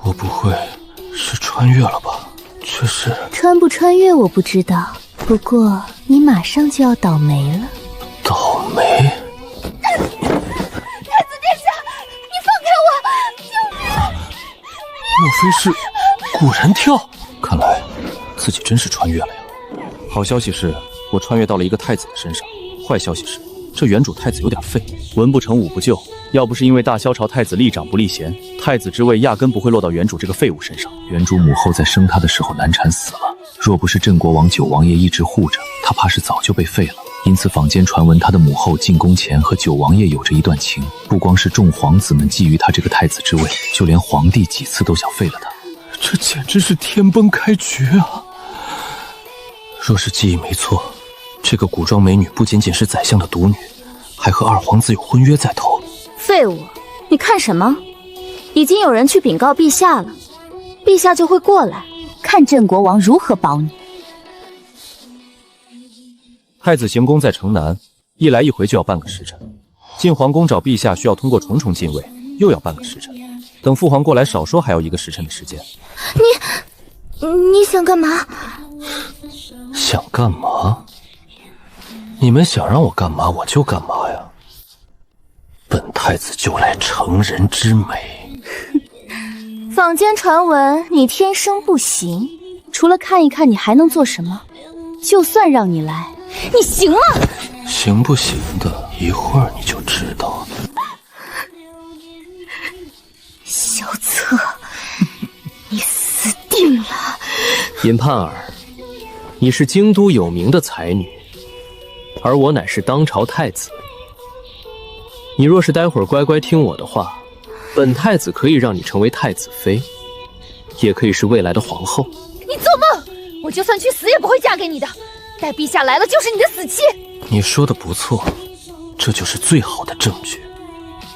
我不会是穿越了吧？这是穿不穿越我不知道，不过你马上就要倒霉了。倒霉？太子殿下，你放开我！救命！莫非是古人跳？看来自己真是穿越了呀。好消息是，我穿越到了一个太子的身上。坏消息是，这原主太子有点废，文不成武不就。要不是因为大萧朝太子立长不立贤，太子之位压根不会落到原主这个废物身上。原主母后在生他的时候难产死了，若不是镇国王九王爷一直护着，他怕是早就被废了。因此坊间传闻他的母后进宫前和九王爷有着一段情，不光是众皇子们觊觎他这个太子之位，就连皇帝几次都想废了他。这简直是天崩开局啊！若是记忆没错，这个古装美女不仅仅是宰相的独女，还和二皇子有婚约在头。废物，你看什么？已经有人去禀告陛下了，陛下就会过来，看镇国王如何保你。太子行宫在城南，一来一回就要半个时辰。进皇宫找陛下需要通过重重禁卫，又要半个时辰。等父皇过来，少说还要1个时辰的时间。你想干嘛？想干嘛？你们想让我干嘛我就干嘛呀。本太子就来成人之美。坊间传闻你天生不行，除了看一看你还能做什么？就算让你来，你行吗？行不行的，一会儿你就知道。萧策，你死定了！尹盼儿，你是京都有名的才女，而我乃是当朝太子。你若是待会儿乖乖听我的话，本太子可以让你成为太子妃，也可以是未来的皇后。你做梦！我就算去死也不会嫁给你的。待陛下来了，就是你的死期。你说的不错，这就是最好的证据。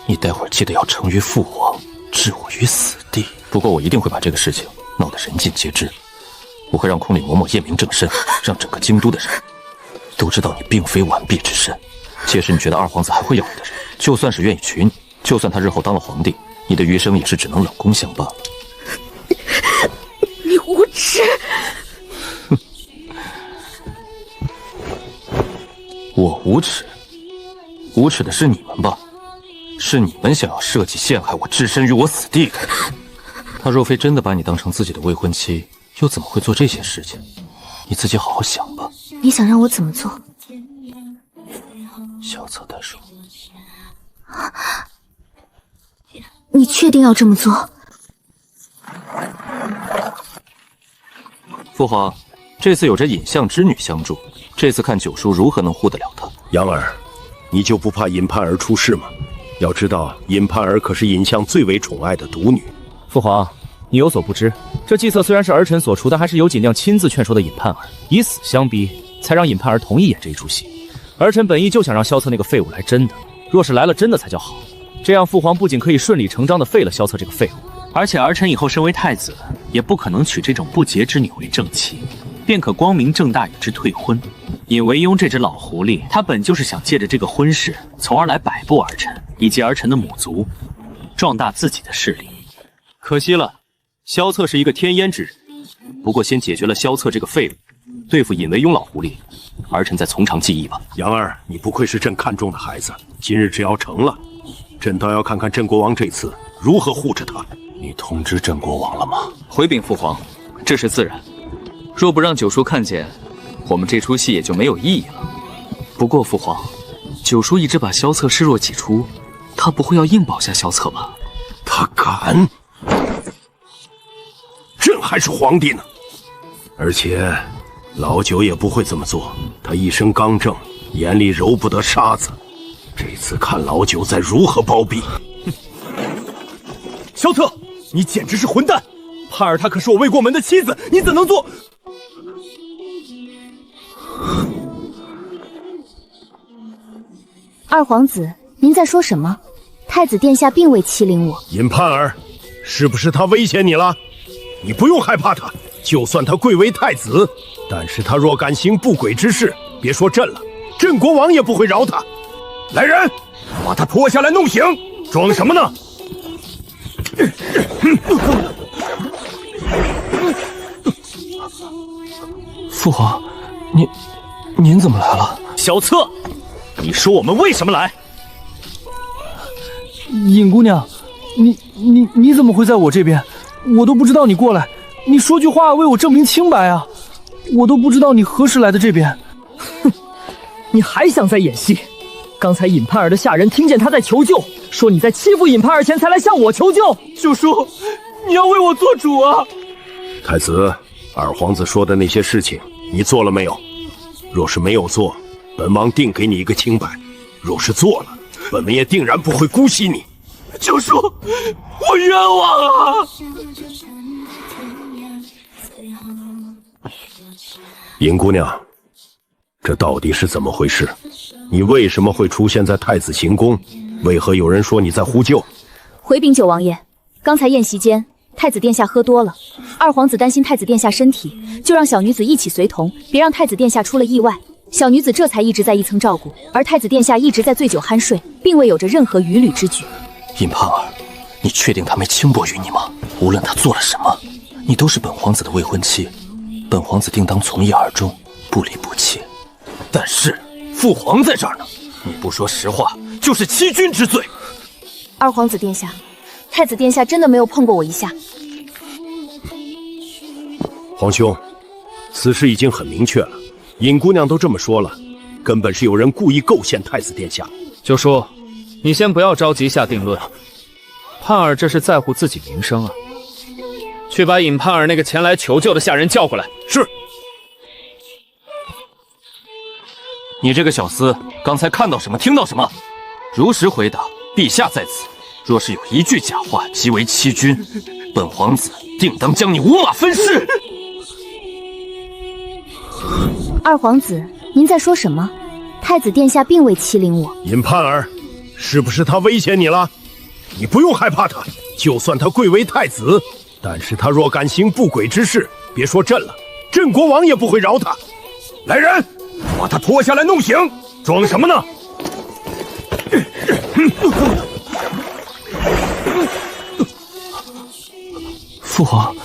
你待会儿记得要成于父王，置我于死地。不过我一定会把这个事情闹得人尽皆知。我会让空里嬷嬷验明正身，让整个京都的人都知道你并非完璧之身。届时你觉得二皇子还会要你的人，就算是愿意娶你，就算他日后当了皇帝，你的余生也是只能冷宫相罢。你无耻！我无耻？无耻的是你们吧？是你们想要设计陷害我，置身于我死地的。他若非真的把你当成自己的未婚妻，又怎么会做这些事情？你自己好好想吧。你想让我怎么做？小策单说。你确定要这么做？父皇，这次有着尹相之女相助，这次看九叔如何能护得了她。杨儿，你就不怕尹盼儿出事吗？要知道，尹盼儿可是尹相最为宠爱的独女。父皇，你有所不知，这计策虽然是儿臣所出，但还是由锦亮亲自劝说的尹盼儿，以死相逼，才让尹盼儿同意演这一出戏。儿臣本意就想让萧策那个废物来真的，若是来了真的才叫好。这样父皇不仅可以顺理成章地废了萧策这个废物，而且儿臣以后身为太子，也不可能娶这种不洁之女为正妻，便可光明正大与之退婚。尹惟庸这只老狐狸，他本就是想借着这个婚事，从而来摆布儿臣以及儿臣的母族，壮大自己的势力。可惜了，萧策是一个天烟之人。不过先解决了萧策这个废物，对付尹惟庸老狐狸，儿臣再从长计议吧。杨儿，你不愧是朕看中的孩子，今日只要成了，朕倒要看看镇国王这次如何护着他。你通知镇国王了吗？回禀父皇，这是自然。若不让九叔看见，我们这出戏也就没有意义了。不过父皇，九叔一直把萧策视若己出，他不会要硬保下萧策吧？他敢？朕还是皇帝呢。而且老九也不会这么做，他一身刚正，眼里揉不得沙子。这次看老九再如何包庇。萧策，你简直是混蛋！盼儿她可是我未过门的妻子，你怎能做？二皇子，您在说什么？太子殿下并未欺凌我。尹盼儿，是不是他威胁你了？你不用害怕他，就算他贵为太子，但是他若敢行不轨之事，别说朕了，镇国王也不会饶他。来人，把他拖下来弄醒！装什么呢？父皇，您怎么来了？小策，你说我们为什么来？尹姑娘，你怎么会在我这边？我都不知道你过来，你说句话为我证明清白啊！我都不知道你何时来的这边。哼，你还想再演戏？刚才尹盼儿的下人听见他在求救，说你在欺负尹盼儿前才来向我求救。九叔，你要为我做主啊！太子，二皇子说的那些事情，你做了没有？若是没有做，本王定给你一个清白；若是做了，本王也定然不会姑息你。九叔，我冤枉啊！尹姑娘，这到底是怎么回事？你为什么会出现在太子行宫？为何有人说你在呼救？回禀九王爷，刚才宴席间，太子殿下喝多了，二皇子担心太子殿下身体，就让小女子一起随同，别让太子殿下出了意外。小女子这才一直在一层照顾，而太子殿下一直在醉酒酣睡，并未有着任何逾矩之举。尹盼儿，你确定他没轻薄于你吗？无论他做了什么，你都是本皇子的未婚妻，本皇子定当从一而终，不离不弃。但是父皇在这儿呢，你不说实话，就是欺君之罪。二皇子殿下，太子殿下真的没有碰过我一下。皇兄，此事已经很明确了，尹姑娘都这么说了，根本是有人故意构陷太子殿下。九叔，你先不要着急下定论。盼儿这是在乎自己名声啊，去把尹盼儿那个前来求救的下人叫过来。是。你这个小厮，刚才看到什么，听到什么？如实回答。陛下在此，若是有一句假话，即为欺君，本皇子定当将你五马分尸。二皇子，您在说什么？太子殿下并未欺凌我。尹盼儿，是不是他威胁你了？你不用害怕他，就算他贵为太子，但是他若敢行不轨之事，别说朕了，朕国王也不会饶他。来人，把他拖下来弄醒！装什么呢？父皇，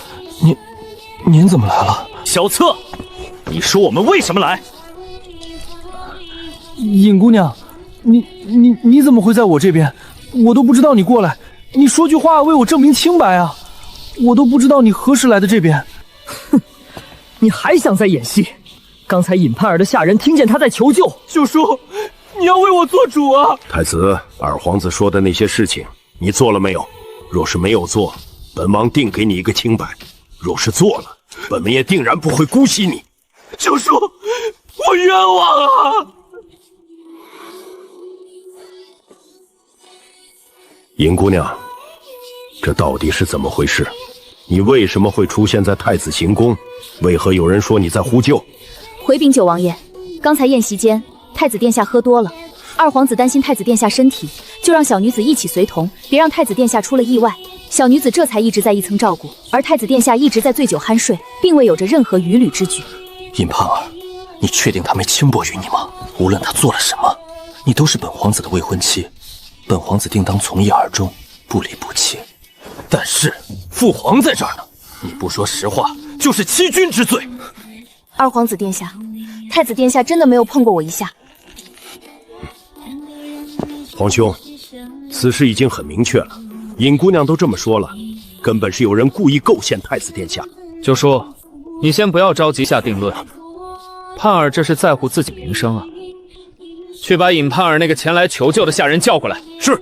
您怎么来了？小策，你说我们为什么来？尹姑娘，你怎么会在我这边？我都不知道你过来，你说句话为我证明清白啊！我都不知道你何时来的这边。哼，你还想再演戏？刚才尹盼儿的下人听见他在求救。九叔，你要为我做主啊！太子，二皇子说的那些事情，你做了没有？若是没有做，本王定给你一个清白；若是做了，本王也定然不会姑息你。九叔，我冤枉啊！尹姑娘，这到底是怎么回事？你为什么会出现在太子行宫？为何有人说你在呼救？回禀九王爷，刚才宴席间，太子殿下喝多了，二皇子担心太子殿下身体，就让小女子一起随同，别让太子殿下出了意外。小女子这才一直在一层照顾，而太子殿下一直在醉酒酣睡，并未有着任何逾矩之举。尹盼儿，你确定他没轻薄于你吗？无论他做了什么，你都是本皇子的未婚妻，本皇子定当从一而终，不离不弃。但是父皇在这儿呢，你不说实话，就是欺君之罪。二皇子殿下，太子殿下真的没有碰过我一下。皇兄，此事已经很明确了，尹姑娘都这么说了，根本是有人故意构陷太子殿下。九叔，你先不要着急下定论。盼儿这是在乎自己名声啊，去把尹盼儿那个前来求救的下人叫过来。是。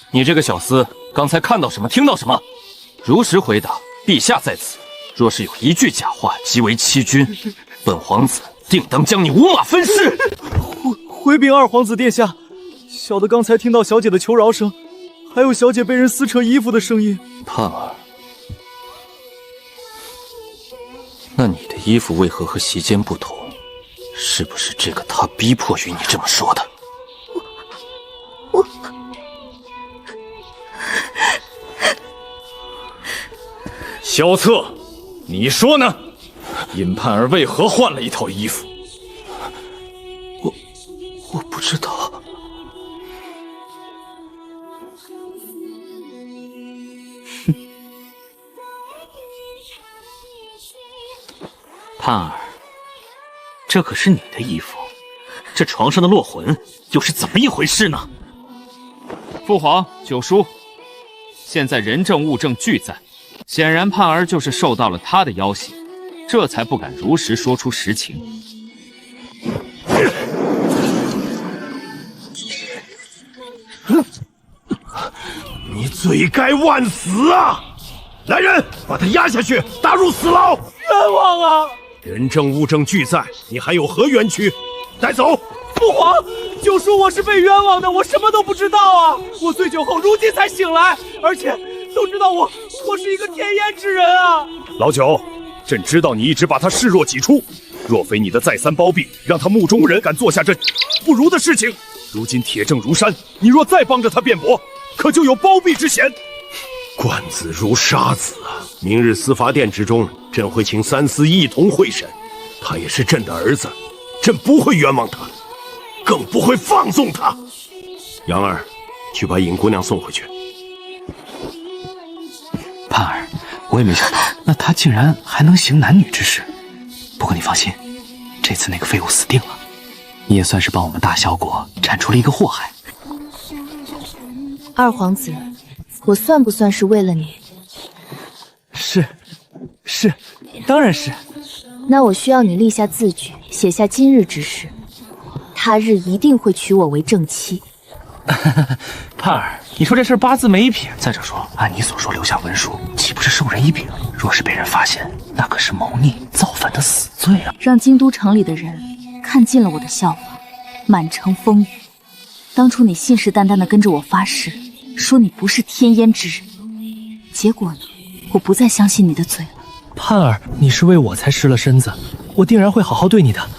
你这个小厮，刚才看到什么，听到什么？如实回答。陛下在此，若是有一句假话，即为欺君，本皇子定当将你五马分尸。回禀二皇子殿下，小的刚才听到小姐的求饶声，还有小姐被人撕扯衣服的声音。盼儿，那你的衣服为何和席间不同？是不是这个他逼迫于你这么说的？萧策，你说呢？尹盼儿为何换了一套衣服？我不知道。盼儿，这可是你的衣服，这床上的落魂又是怎么一回事呢？父皇、九叔，现在人证物证俱在，显然盼儿就是受到了他的要挟，这才不敢如实说出实情。你罪该万死啊！来人，把他押下去，打入死牢！冤枉啊！人证物证俱在，你还有何冤屈？带走！父皇，九叔，我是被冤枉的，我什么都不知道啊！我醉酒后如今才醒来，而且都知道我是一个天阉之人啊！老九，朕知道你一直把他视若己出，若非你的再三包庇，让他目中无人，敢做下这不如的事情。如今铁证如山，你若再帮着他辩驳，可就有包庇之嫌。冠子如杀子啊！明日司法殿之中，朕会请三司一同会审。他也是朕的儿子，朕不会冤枉他，更不会放纵他。杨儿，去把尹姑娘送回去。盼儿，我也没想到，那他竟然还能行男女之事。不过你放心，这次那个废物死定了，你也算是帮我们大萧国铲除了一个祸害。二皇子，我算不算是为了你？是，当然是。那我需要你立下字据，写下今日之事，他日一定会娶我为正妻。盼儿，你说这事八字没一撇。再者说，按你所说留下文书，岂不是授人以柄？若是被人发现，那可是谋逆造反的死罪啊！让京都城里的人看尽了我的笑话，满城风雨。当初你信誓旦旦地跟着我发誓，说你不是天阉之人，结果呢，我不再相信你的嘴了。盼儿，你是为我才失了身子，我定然会好好对你的，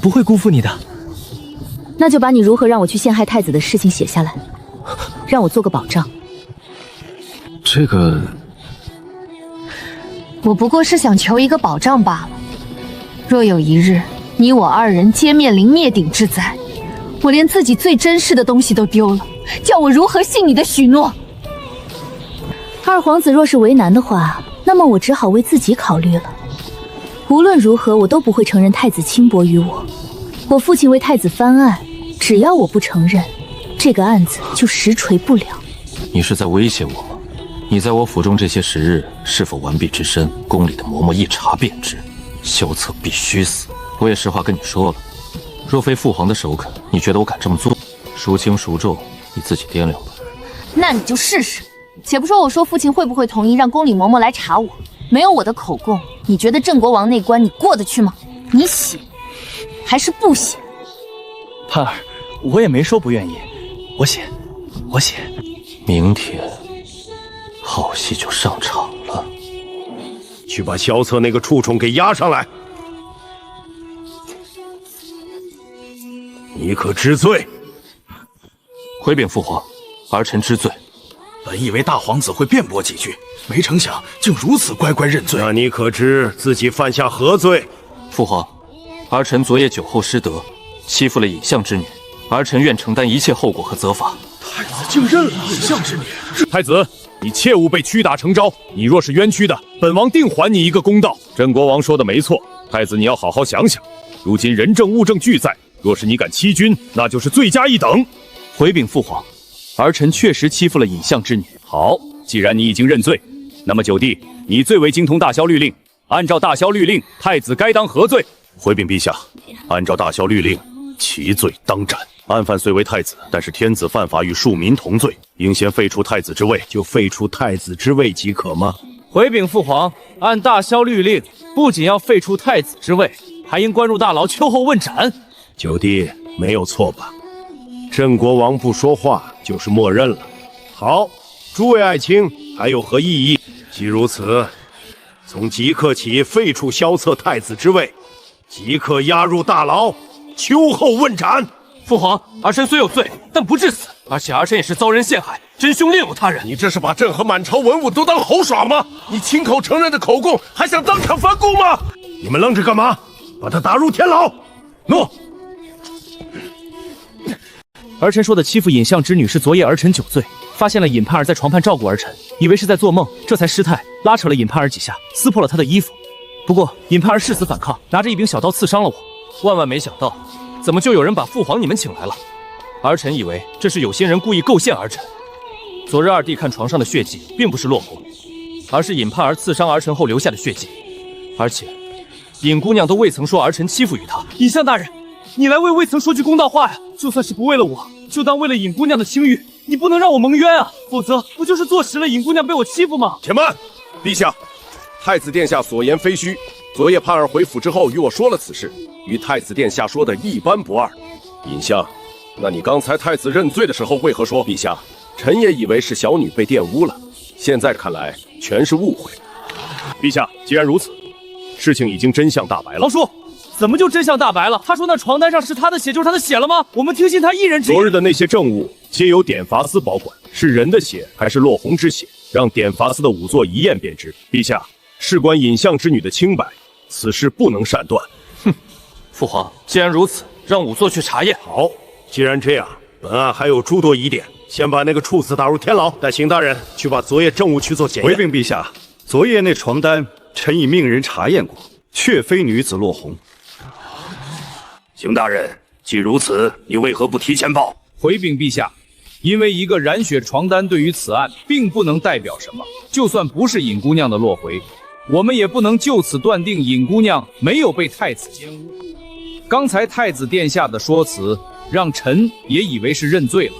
不会辜负你的。那就把你如何让我去陷害太子的事情写下来，让我做个保障。这个，我不过是想求一个保障罢了。若有一日你我二人皆面临灭顶之灾，我连自己最珍视的东西都丢了，叫我如何信你的许诺？二皇子若是为难的话，那么我只好为自己考虑了。无论如何，我都不会承认太子轻薄于我。我父亲为太子翻案，只要我不承认，这个案子就实锤不了。你是在威胁我吗？你在我府中这些时日是否完璧之身，宫里的嬷嬷一查便知。萧策必须死。我也实话跟你说了，若非父皇的首肯，你觉得我敢这么做？孰轻孰重，你自己掂量吧。那你就试试。且不说我说父亲会不会同意让宫里嬷嬷来查我，没有我的口供，你觉得郑国王那关你过得去吗？你写还是不写？盼儿，我也没说不愿意，我写。明天好戏就上场了。去把萧策那个畜生给押上来。你可知罪？回禀父皇，儿臣知罪。本以为大皇子会辩驳几句，没成想竟如此乖乖认罪。那你可知自己犯下何罪？父皇，儿臣昨夜酒后失德，欺负了尹相之女，儿臣愿承担一切后果和责罚。太子竟认了尹相之女。太子，你切勿被屈打成招。你若是冤屈的，本王定还你一个公道。郑国王说的没错，太子你要好好想想。如今人证物证俱在，若是你敢欺君，那就是罪加一等。回禀父皇，儿臣确实欺负了尹相之女。好，既然你已经认罪，那么九弟，你最为精通大萧律令，按照大萧律令，太子该当何罪？回禀陛下，按照大萧律令，其罪当斩。案犯虽为太子，但是天子犯法与庶民同罪，应先废除太子之位。就废除太子之位即可吗？回禀父皇，按大萧律令，不仅要废除太子之位，还应关入大牢秋后问斩。九弟没有错吧？郑国王不说话就是默认了。好，诸位爱卿还有何异议？既如此，从即刻起废除萧策太子之位，即刻押入大牢，秋后问斩。父皇，儿臣虽有罪，但不至死，而且儿臣也是遭人陷害，真凶另有他人。你这是把朕和满朝文武都当猴耍吗？你亲口承认的口供，还想当场翻供吗？你们愣着干嘛？把他打入天牢！诺。儿臣说的欺负尹相之女是昨夜儿臣酒醉，发现了尹盼儿在床畔照顾儿臣，以为是在做梦，这才失态拉扯了尹盼儿几下，撕破了她的衣服。不过尹盼儿誓死反抗，拿着一柄小刀刺伤了我。万万没想到，怎么就有人把父皇你们请来了？儿臣以为这是有心人故意构陷儿臣。昨日二弟看床上的血迹，并不是落魄，而是尹盼儿刺伤儿臣后留下的血迹。而且，尹姑娘都未曾说儿臣欺负于她。尹相大人，你来为魏曾说句公道话呀！就算是不为了我，就当为了尹姑娘的清誉，你不能让我蒙冤啊！否则不就是坐实了尹姑娘被我欺负吗？且慢，陛下，太子殿下所言非虚。昨夜盼儿回府之后与我说了此事，与太子殿下说的一般不二。尹相，那你刚才太子认罪的时候为何说？陛下，臣也以为是小女被玷污了，现在看来全是误会。陛下，既然如此，事情已经真相大白了。皇叔，怎么就真相大白了？他说那床单上是他的血，就是他的血了吗？我们听信他一人之言。昨日的那些证物皆由典罚司保管，是人的血还是落红之血，让典罚司的仵作一验便知。陛下，事关尹相之女的清白，此事不能擅断。哼，父皇，既然如此，让仵作去查验。好，既然这样，本案还有诸多疑点，先把那个处子打入天牢，带邢大人去把昨夜证物去做检验。回禀陛下，昨夜那床单，臣已命人查验过，确非女子落红。邢大人，既如此，你为何不提前报？回禀陛下，因为一个染血床单对于此案并不能代表什么，就算不是尹姑娘的落回，我们也不能就此断定尹姑娘没有被太子奸污。刚才太子殿下的说辞，让臣也以为是认罪了。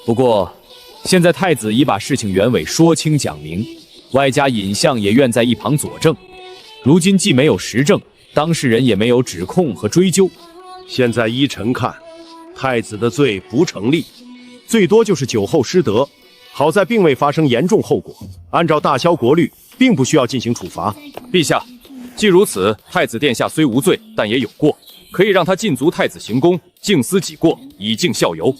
不过，现在太子已把事情原委说清讲明，外加尹相也愿在一旁佐证。如今既没有实证，当事人也没有指控和追究。现在依臣看，太子的罪不成立，最多就是酒后失德，好在并未发生严重后果。按照大萧国律，并不需要进行处罚。陛下，既如此，太子殿下虽无罪，但也有过，可以让他禁足太子行宫，静思己过，以儆效尤。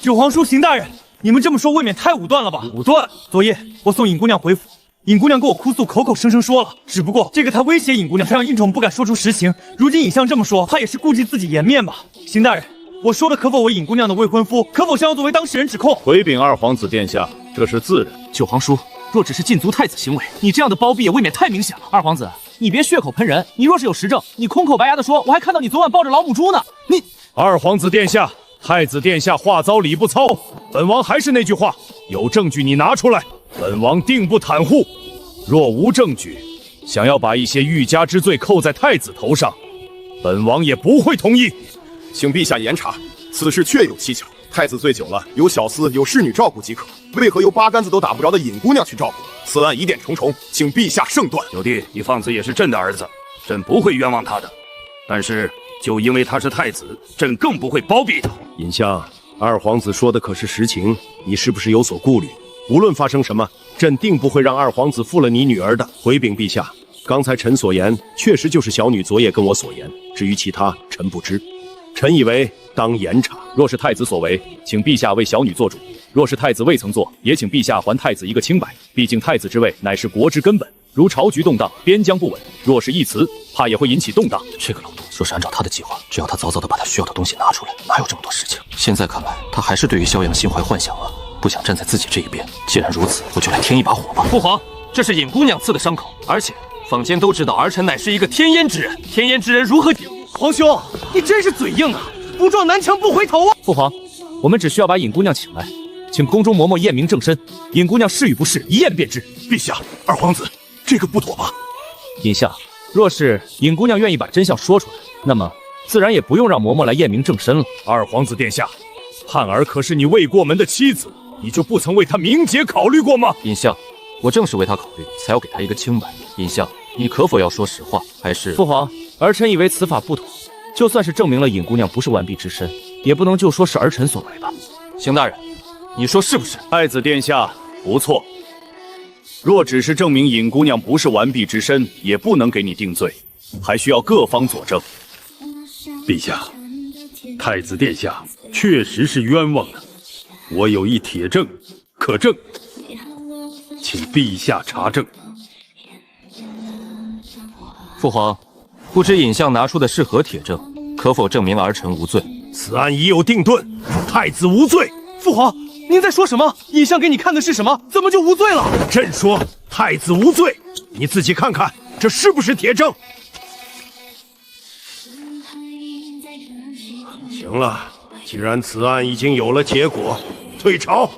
九皇叔、邢大人，你们这么说未免太武断了吧？武断！昨夜我送尹姑娘回府，尹姑娘跟我哭诉，口口声声说了，只不过这个她威胁尹姑娘，让应宠不敢说出实情。如今尹相这么说，他也是顾及自己颜面吧？邢大人，我说的可否为尹姑娘的未婚夫，可否向要作为当事人指控？回禀二皇子殿下，这是自然。九皇叔，若只是禁足太子行为，你这样的包庇也未免太明显了。二皇子，你别血口喷人，你若是有实证，你空口白牙的说，我还看到你昨晚抱着老母猪呢。你二皇子殿下，太子殿下话糙理不糙，本王还是那句话，有证据你拿出来，本王定不袒护。若无证据，想要把一些欲加之罪扣在太子头上，本王也不会同意。请陛下严查，此事确有蹊跷。太子醉酒了，有小厮有侍女照顾即可，为何由八竿子都打不着的尹姑娘去照顾？此案疑点重重，请陛下圣断。九弟，你放肆也是朕的儿子，朕不会冤枉他的。但是就因为他是太子，朕更不会包庇他。尹相，二皇子说的可是实情，你是不是有所顾虑？无论发生什么，朕定不会让二皇子负了你女儿的。回禀陛下，刚才臣所言确实就是小女昨夜跟我所言，至于其他，臣不知。臣以为当严查。若是太子所为，请陛下为小女做主；若是太子未曾做，也请陛下还太子一个清白。毕竟太子之位乃是国之根本，如朝局动荡，边疆不稳，若是一词，怕也会引起动荡。这个老东，若是按照他的计划，只要他早早的把他需要的东西拿出来，哪有这么多事情？现在看来，他还是对于萧阳心怀幻想啊，不想站在自己这一边。既然如此，我就来添一把火吧。父皇，这是尹姑娘刺的伤口，而且坊间都知道儿臣乃是一个天阉之人，天阉之人如何抵？皇兄，你真是嘴硬啊！不撞南墙不回头啊！父皇，我们只需要把尹姑娘请来，请宫中嬷嬷验明正身，尹姑娘是与不是，一验便知。陛下，二皇子，这个不妥吧？尹相，若是尹姑娘愿意把真相说出来，那么自然也不用让嬷嬷来验明正身了。二皇子殿下，盼儿可是你未过门的妻子，你就不曾为她名节考虑过吗？尹相，我正是为她考虑，才要给她一个清白。尹相，你可否要说实话？还是父皇，儿臣以为此法不妥。就算是证明了尹姑娘不是完璧之身，也不能就说是儿臣所为吧。邢大人，你说是不是？太子殿下，不错。若只是证明尹姑娘不是完璧之身，也不能给你定罪，还需要各方佐证。陛下，太子殿下确实是冤枉的，我有一铁证可证，请陛下查证。父皇，不知尹相拿出的是何铁证，可否证明儿臣无罪？此案已有定论，太子无罪。父皇，您在说什么？尹相给你看的是什么？怎么就无罪了？朕说太子无罪，你自己看看。这是不是铁证？行了，既然此案已经有了结果，退朝。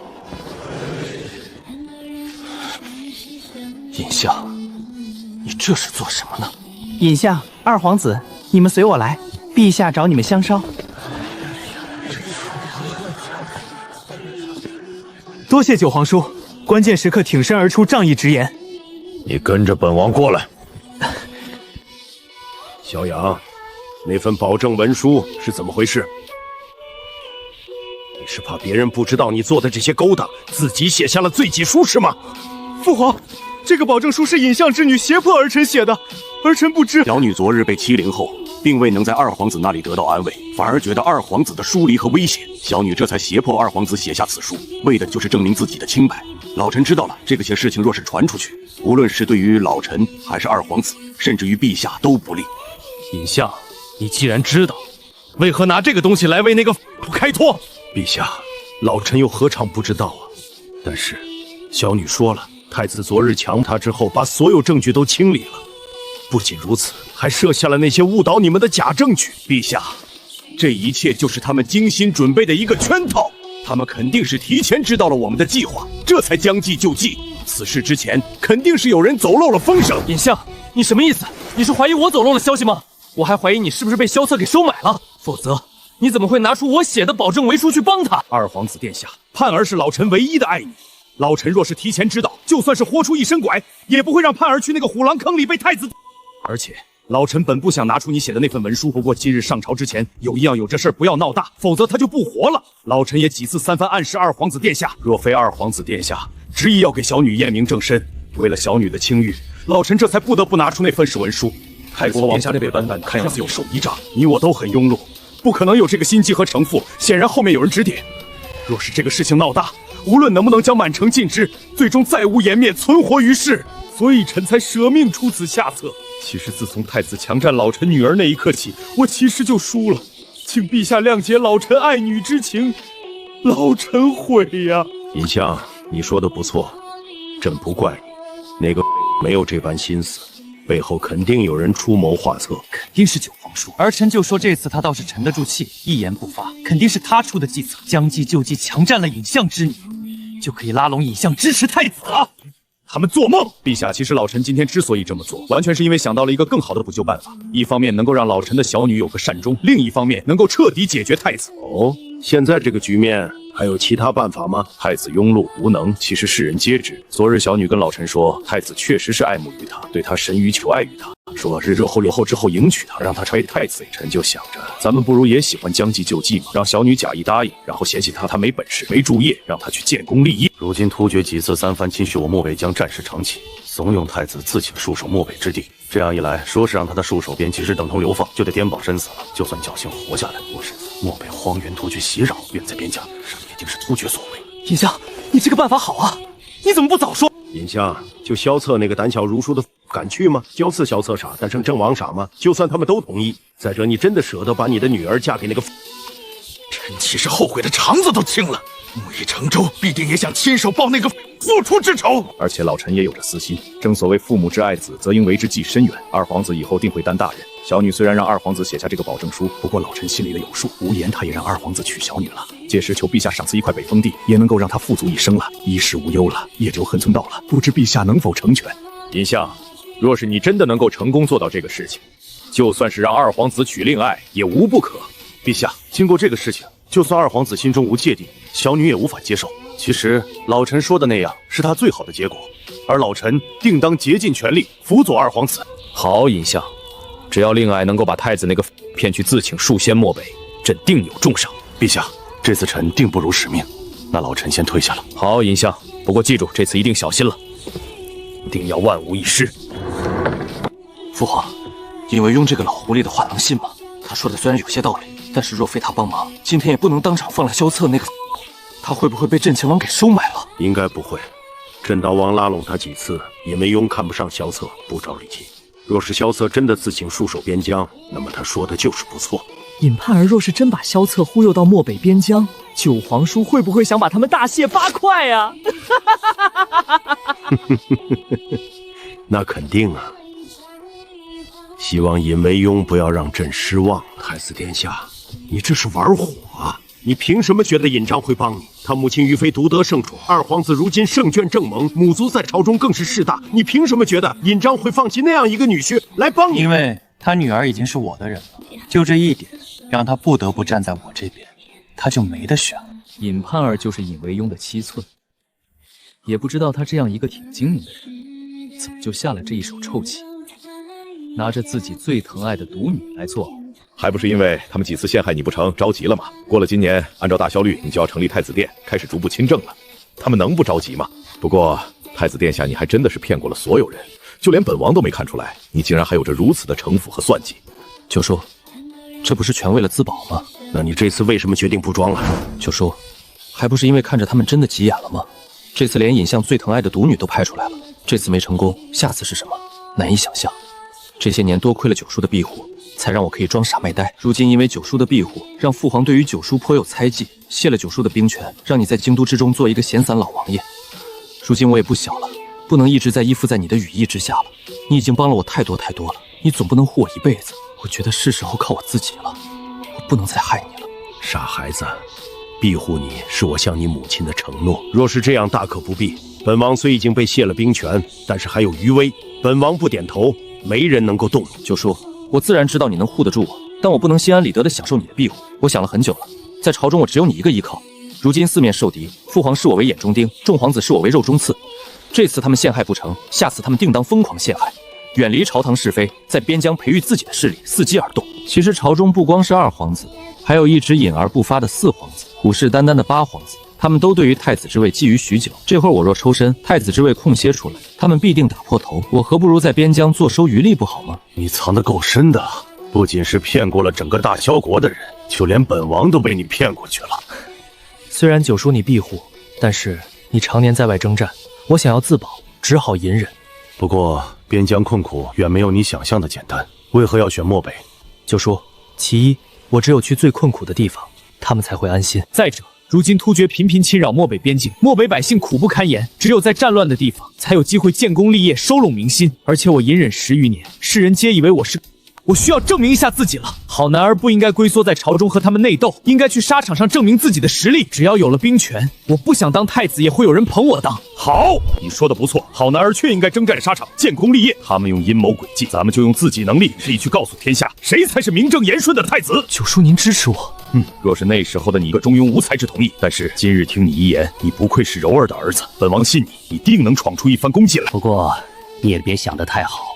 尹相，你这是做什么呢？尹相，二皇子，你们随我来，陛下找你们相商。多谢九皇叔，关键时刻挺身而出，仗义直言。你跟着本王过来。小杨，那份保证文书是怎么回事？你是怕别人不知道你做的这些勾当，自己写下了罪己书是吗？父皇，这个保证书是尹相之女胁迫儿臣写的，儿臣不知。小女昨日被欺凌后，并未能在二皇子那里得到安慰，反而觉得二皇子的疏离和威胁，小女这才胁迫二皇子写下此书，为的就是证明自己的清白。老臣知道了，这些事情若是传出去，无论是对于老臣还是二皇子，甚至于陛下都不利。尹相，你既然知道，为何拿这个东西来为那个开脱？陛下，老臣又何尝不知道啊？但是小女说了，太子昨日强她之后，把所有证据都清理了。不仅如此，还设下了那些误导你们的假证据。陛下，这一切就是他们精心准备的一个圈套。他们肯定是提前知道了我们的计划，这才将计就计。此事之前，肯定是有人走漏了风声。尹相，你什么意思？你是怀疑我走漏了消息吗？我还怀疑你是不是被萧策给收买了，否则你怎么会拿出我写的保证文书去帮他？二皇子殿下，盼儿是老臣唯一的爱女，老臣若是提前知道，就算是豁出一身剐，也不会让盼儿去那个虎狼坑里被太子。而且老臣本不想拿出你写的那份文书，不过今日上朝之前，有意要有这事儿不要闹大，否则他就不活了。老臣也几次三番暗示二皇子殿下，若非二皇子殿下执意要给小女验明正身，为了小女的清誉，老臣这才不得不拿出那份文书。太子殿下这辈笨蛋，看样子有手依仗，你我都很庸碌，不可能有这个心机和城府。显然后面有人指点。若是这个事情闹大，无论能不能将满城尽之，最终再无颜面存活于世。所以臣才舍命出此下策。其实自从太子强占老臣女儿那一刻起，我其实就输了，请陛下谅解老臣爱女之情，老臣悔呀。尹相，你说的不错，朕不怪你，那个没有这般心思，背后肯定有人出谋划策，肯定是九皇叔。儿臣就说这次他倒是沉得住气，一言不发，肯定是他出的计策，将计就计，强占了尹相之女，就可以拉拢尹相支持太子了。他们做梦！陛下，其实老臣今天之所以这么做，完全是因为想到了一个更好的补救办法，一方面能够让老臣的小女有个善终，另一方面能够彻底解决太子。哦，现在这个局面还有其他办法吗？太子庸碌无能，其实世人皆知。昨日小女跟老臣说，太子确实是爱慕于他，对他神于求爱于他，说日后之后迎娶他，让他成为太子。臣就想着，咱们不如也喜欢将计就计嘛，让小女假意答应，然后嫌弃他没本事没主业，让他去建功立业。如今突厥几次三番侵袭我漠北疆，战事长期，怂恿太子自请戍守漠北之地。这样一来，说是让他的戍守边其实等同流放，就得颠保身死了。就算侥幸活下来，我是漠北荒原突厥袭扰，远在边疆，这一定是突厥所为。尹相，你这个办法好啊，你怎么不早说？尹相，就萧策那个胆小如鼠的敢去吗？焦赐萧策傻，但剩郑王傻吗？就算他们都同意，再者你真的舍得把你的女儿嫁给那个？臣其实后悔的肠子都青了。木已成舟，必定也想亲手报那个付出之仇。而且老臣也有着私心，正所谓父母之爱子，则应为之计深远。二皇子以后定会担大任。小女虽然让二皇子写下这个保证书，不过老臣心里的有数，无言他也让二皇子娶小女了。届时求陛下赏赐一块北封地，也能够让他富足一生了，衣食无忧了，叶州横村到了，不知陛下能否成全？尹相，若是你真的能够成功做到这个事情，就算是让二皇子娶令爱，也无不可。陛下，经过这个事情，就算二皇子心中无芥蒂，小女也无法接受。其实老臣说的那样是他最好的结果，而老臣定当竭尽全力辅佐二皇子。好，尹相，只要令爱能够把太子那个骗去自请戍先漠北，朕定有重赏。陛下，这次臣定不辱使命，那老臣先退下了。好，尹相，不过记住，这次一定小心了，定要万无一失。父皇，因为用这个老狐狸的话能信吗？他说的虽然有些道理，但是若非他帮忙，今天也不能当场放了萧策那个。他会不会被镇亲王给收买了？应该不会。镇悼王拉拢他几次，也没用看不上萧策，不着理气。若是萧策真的自请戍守边疆，那么他说的就是不错。尹盼儿若是真把萧策忽悠到漠北边疆，九皇叔会不会想把他们大卸八块啊？那肯定啊。希望尹维庸不要让朕失望。太子殿下，你这是玩火啊！你凭什么觉得尹章会帮你？他母亲于妃独得圣宠，二皇子如今圣眷正盟，母族在朝中更是势大。你凭什么觉得尹章会放弃那样一个女婿来帮你？因为他女儿已经是我的人了，就这一点，让他不得不站在我这边，他就没得选了。尹盼儿就是尹维庸的七寸，也不知道他这样一个挺精明的人，怎么就下了这一手臭气，拿着自己最疼爱的独女来作呕。还不是因为他们几次陷害你不成，着急了吗？过了今年，按照大萧律，你就要成立太子殿，开始逐步亲政了。他们能不着急吗？不过太子殿下，你还真的是骗过了所有人，就连本王都没看出来，你竟然还有着如此的城府和算计。九叔，这不是全为了自保吗？那你这次为什么决定不装了？九叔，还不是因为看着他们真的急眼了吗？这次连尹相最疼爱的独女都派出来了，这次没成功，下次是什么？难以想象。这些年多亏了九叔的庇护，才让我可以装傻卖呆。如今因为九叔的庇护，让父皇对于九叔颇有猜忌，卸了九叔的兵权，让你在京都之中做一个闲散老王爷。如今我也不小了，不能一直在依附在你的羽翼之下了。你已经帮了我太多太多了，你总不能护我一辈子。我觉得是时候靠我自己了，我不能再害你了。傻孩子，庇护你是我向你母亲的承诺，若是这样，大可不必。本王虽已经被卸了兵权，但是还有余威，本王不点头，没人能够动你。九叔，我自然知道你能护得住我，但我不能心安理得地享受你的庇护。我想了很久了，在朝中我只有你一个依靠。如今四面受敌，父皇视我为眼中钉，众皇子视我为肉中刺。这次他们陷害不成，下次他们定当疯狂陷害，远离朝堂是非，在边疆培育自己的势力，伺机而动。其实朝中不光是二皇子，还有一直隐而不发的四皇子，虎视眈眈的八皇子。他们都对于太子之位觊觎许久，这会儿我若抽身，太子之位空歇出来，他们必定打破头。我何不如在边疆坐收渔利不好吗？你藏得够深的，不仅是骗过了整个大萧国的人，就连本王都被你骗过去了。虽然九叔你庇护，但是你常年在外征战，我想要自保，只好隐忍。不过边疆困苦远没有你想象的简单，为何要选漠北？九叔，其一，我只有去最困苦的地方，他们才会安心。再者，如今突厥频频侵扰漠北边境，漠北百姓苦不堪言，只有在战乱的地方，才有机会建功立业，收拢民心。而且我隐忍10余年，世人皆以为我需要证明一下自己了。好男儿不应该龟缩在朝中和他们内斗，应该去沙场上证明自己的实力。只要有了兵权，我不想当太子，也会有人捧我当。好，你说的不错，好男儿确应该征战沙场，建功立业。他们用阴谋诡计，咱们就用自己能力去告诉天下，谁才是名正言顺的太子。九叔，您支持我。若是那时候的你一个中庸无才之同意，但是今日听你一言，你不愧是柔儿的儿子，本王信你，一定能闯出一番功绩来。不过你也别想得太好，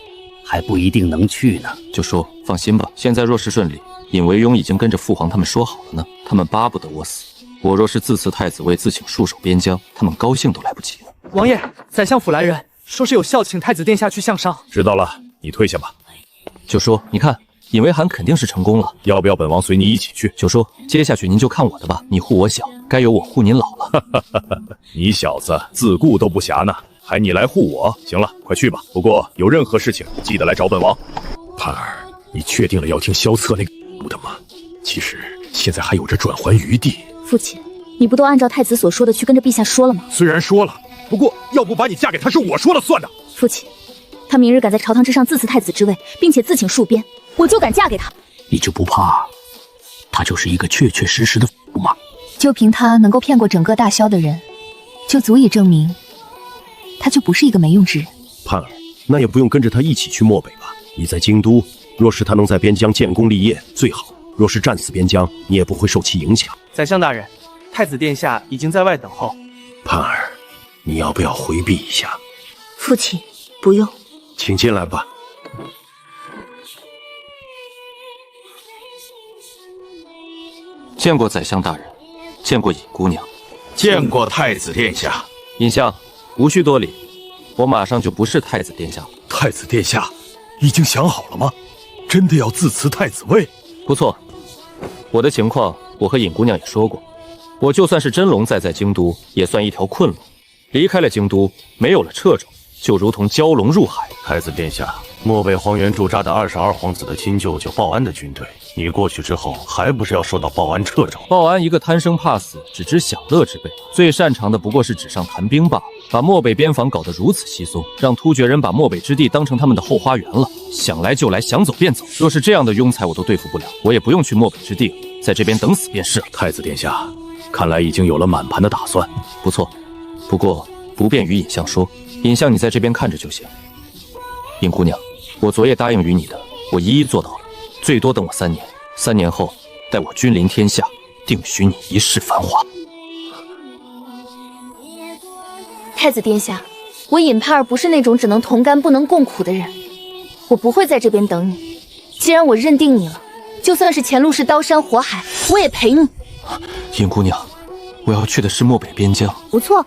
还不一定能去呢。九叔，放心吧，现在若是顺利，尹维庸已经跟着父皇他们说好了呢，他们巴不得我死。我若是自辞太子位，自请戍守边疆，他们高兴都来不及呢。王爷，宰相府来人，说是有孝请太子殿下去项商。知道了，你退下吧。九叔，你看。尹维罕肯定是成功了，要不要本王随你一起去？九叔，接下去您就看我的吧，你护我小，该由我护您老了。你小子自顾都不暇呢，还你来护我？行了，快去吧。不过有任何事情记得来找本王。盼儿，你确定了要听萧策那个的吗？其实现在还有着转圜余地。父亲，你不都按照太子所说的去跟着陛下说了吗？虽然说了，不过要不把你嫁给他是我说了算的。父亲，他明日敢在朝堂之上自辞太子之位，并且自请戍边，我就敢嫁给他。你就不怕他就是一个确确实实的吗？就凭他能够骗过整个大萧的人，就足以证明他就不是一个没用之人。盼儿，那也不用跟着他一起去漠北吧。你在京都，若是他能在边疆建功立业最好，若是战死边疆，你也不会受其影响。宰相大人，太子殿下已经在外等候。盼儿，你要不要回避一下？父亲，不用，请进来吧。见过宰相大人，见过尹姑娘，见过太子殿下。尹相，无需多礼，我马上就不是太子殿下了。太子殿下已经想好了吗？真的要自辞太子位？不错，我的情况我和尹姑娘也说过，我就算是真龙在京都，也算一条困龙。离开了京都，没有了掣肘，就如同蛟龙入海。太子殿下，漠北荒原驻扎的22皇子的亲舅舅鲍安的军队，你过去之后，还不是要受到鲍安掣肘？鲍安一个贪生怕死、只知享乐之辈，最擅长的不过是纸上谈兵罢了。把漠北边防搞得如此稀松，让突厥人把漠北之地当成他们的后花园了，想来就来，想走便走。若是这样的庸才我都对付不了，我也不用去漠北之地了，在这边等死便是了。太子殿下，看来已经有了满盘的打算。不错，不过不便与尹相说，尹相你在这边看着就行。尹姑娘，我昨夜答应于你的，我一一做到了，最多等我3年，3年后待我君临天下，定许你一世繁华。太子殿下，我尹盼儿不是那种只能同甘不能共苦的人，我不会在这边等你。既然我认定你了，就算是前路是刀山火海，我也陪你。尹姑娘，我要去的是漠北边疆。不错，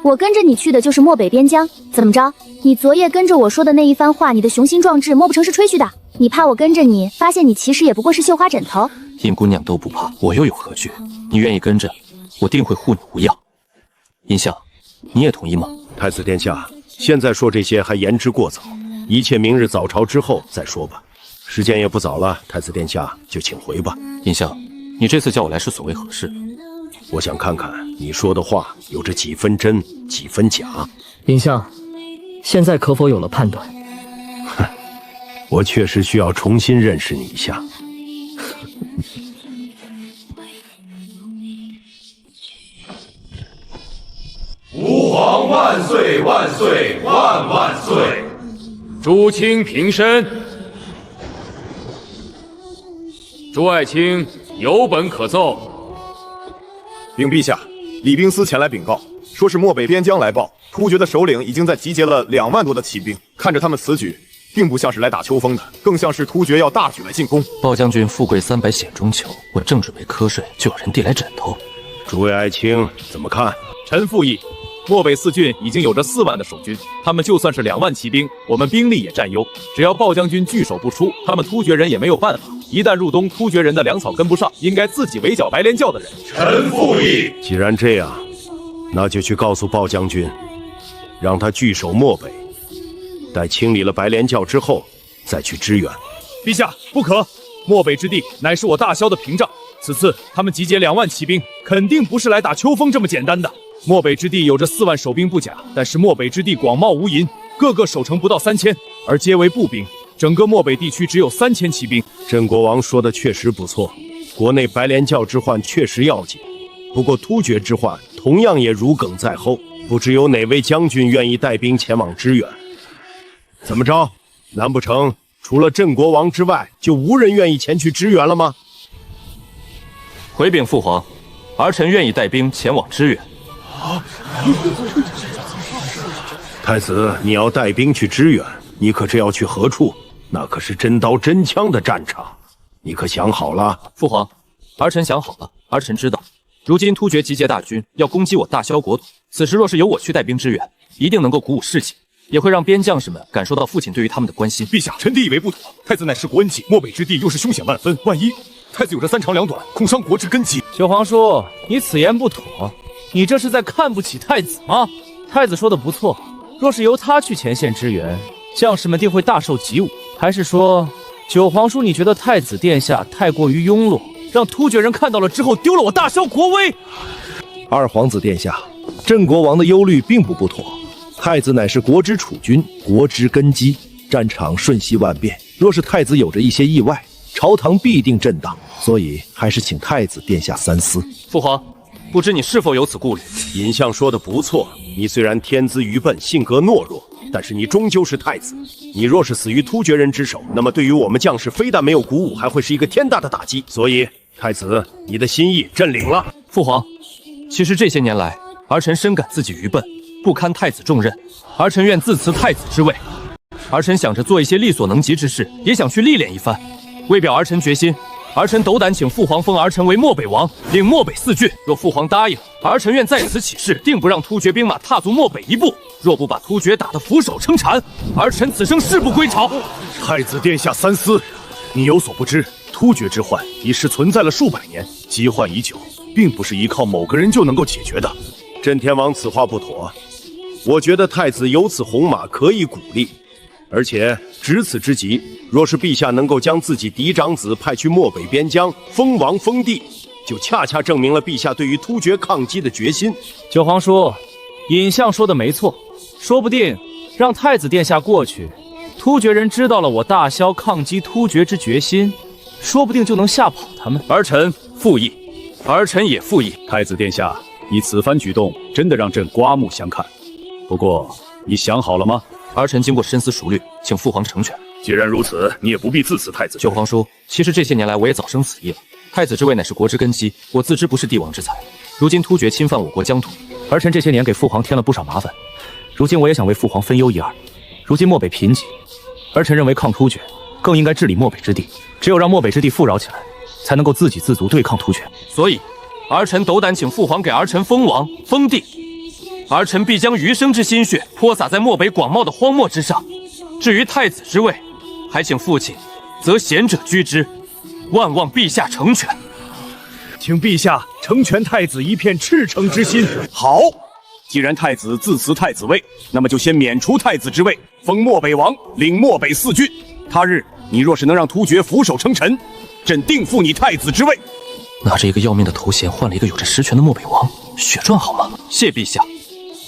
我跟着你去的就是漠北边疆。怎么着？你昨夜跟着我说的那一番话，你的雄心壮志莫不成是吹嘘的？你怕我跟着你，发现你其实也不过是绣花枕头？尹姑娘都不怕，我又有何惧？你愿意跟着，我定会护你无恙。尹相，你也同意吗？太子殿下，现在说这些还言之过早，一切明日早朝之后再说吧。时间也不早了，太子殿下就请回吧。尹相，你这次叫我来是所谓何事？我想看看你说的话有着几分真，几分假。尹相，现在可否有了判断？我确实需要重新认识你一下。吾皇万岁万岁万万岁！诸卿平身。诸爱卿有本可奏。禀陛下，礼宾司前来禀告，说是漠北边疆来报，突厥的首领已经在集结了2万多的骑兵。看着他们此举，并不像是来打秋风的，更像是突厥要大举来进攻。鲍将军富贵300险中求，我正准备瞌睡，就有人递来枕头。诸位爱卿怎么看？臣附议。漠北4郡已经有着4万的守军，他们就算是2万骑兵，我们兵力也占优。只要鲍将军拒守不出，他们突厥人也没有办法。一旦入冬，突厥人的粮草跟不上，应该自己围剿白莲教的人。臣附议。既然这样，那就去告诉鲍将军，让他据守漠北，待清理了白莲教之后再去支援。陛下不可，漠北之地乃是我大萧的屏障，此次他们集结2万骑兵，肯定不是来打秋风这么简单的。漠北之地有着4万守兵不假，但是漠北之地广袤无垠，个个守城不到3000，而皆为步兵。整个漠北地区只有3000骑兵。镇国王说的确实不错，国内白莲教之患确实要紧，不过突厥之患同样也如鲠在后，不知有哪位将军愿意带兵前往支援。怎么着？难不成除了镇国王之外，就无人愿意前去支援了吗？回禀父皇，儿臣愿意带兵前往支援。太子，你要带兵去支援，你可知要去何处？那可是真刀真枪的战场，你可想好了？父皇，儿臣想好了。儿臣知道，如今突厥集结大军要攻击我大萧国土，此时若是由我去带兵支援，一定能够鼓舞士气，也会让边将士们感受到父亲对于他们的关心。陛下，臣弟以为不妥。太子乃是国恩戚，漠北之地又是凶险万分，万一太子有着3长2短，恐伤国之根基。九皇叔，你此言不妥，你这是在看不起太子吗？太子说的不错，若是由他去前线支援，将士们定会大受鼓舞。还是说，九皇叔你觉得太子殿下太过于庸碌，让突厥人看到了之后丢了我大萧国威？二皇子殿下，镇国王的忧虑并不妥。太子乃是国之储君，国之根基，战场瞬息万变，若是太子有着一些意外，朝堂必定震荡，所以还是请太子殿下三思。父皇，不知你是否有此顾虑？尹相说的不错，你虽然天资愚笨，性格懦弱，但是你终究是太子。你若是死于突厥人之手，那么对于我们将士非但没有鼓舞，还会是一个天大的打击。所以，太子，你的心意朕领了。父皇，其实这些年来，儿臣深感自己愚笨，不堪太子重任，儿臣愿自辞太子之位。儿臣想着做一些力所能及之事，也想去历练一番。为表儿臣决心，儿臣斗胆请父皇封儿臣为漠北王，领漠北4郡。若父皇答应，儿臣愿在此起誓，定不让突厥兵马踏足漠北一步。若不把突厥打得俯首称臣，儿臣此生誓不归朝。太子殿下三思，你有所不知，突厥之患已是存在了数百年，积患已久，并不是依靠某个人就能够解决的。镇天王此话不妥，我觉得太子有此红马可以鼓励。而且值此之极，若是陛下能够将自己嫡长子派去漠北边疆封王封地，就恰恰证明了陛下对于突厥抗击的决心。九皇叔，尹相说的没错，说不定让太子殿下过去，突厥人知道了我大萧抗击突厥之决心，说不定就能吓跑他们。儿臣附议，儿臣也附议。太子殿下，你此番举动真的让朕刮目相看。不过，你想好了吗？儿臣经过深思熟虑，请父皇成全。既然如此，你也不必自辞太子。九皇叔，其实这些年来我也早生此意了。太子之位乃是国之根基，我自知不是帝王之才。如今突厥侵犯我国疆土，儿臣这些年给父皇添了不少麻烦，如今我也想为父皇分忧一二。如今漠北贫瘠，儿臣认为抗突厥更应该治理漠北之地，只有让漠北之地富饶起来，才能够自给自足对抗突厥。所以，儿臣斗胆请父皇给儿臣封王封地。儿臣必将余生之心血泼洒在漠北广袤的荒漠之上。至于太子之位，还请父亲择贤者居之，万望陛下成全。请陛下成全太子一片赤诚之心。好，既然太子自辞太子位，那么就先免除太子之位，封漠北王，领漠北4郡。他日你若是能让突厥俯首称臣，朕定复你太子之位。拿着一个要命的头衔换了一个有着实权的漠北王，血赚好吗？谢陛下。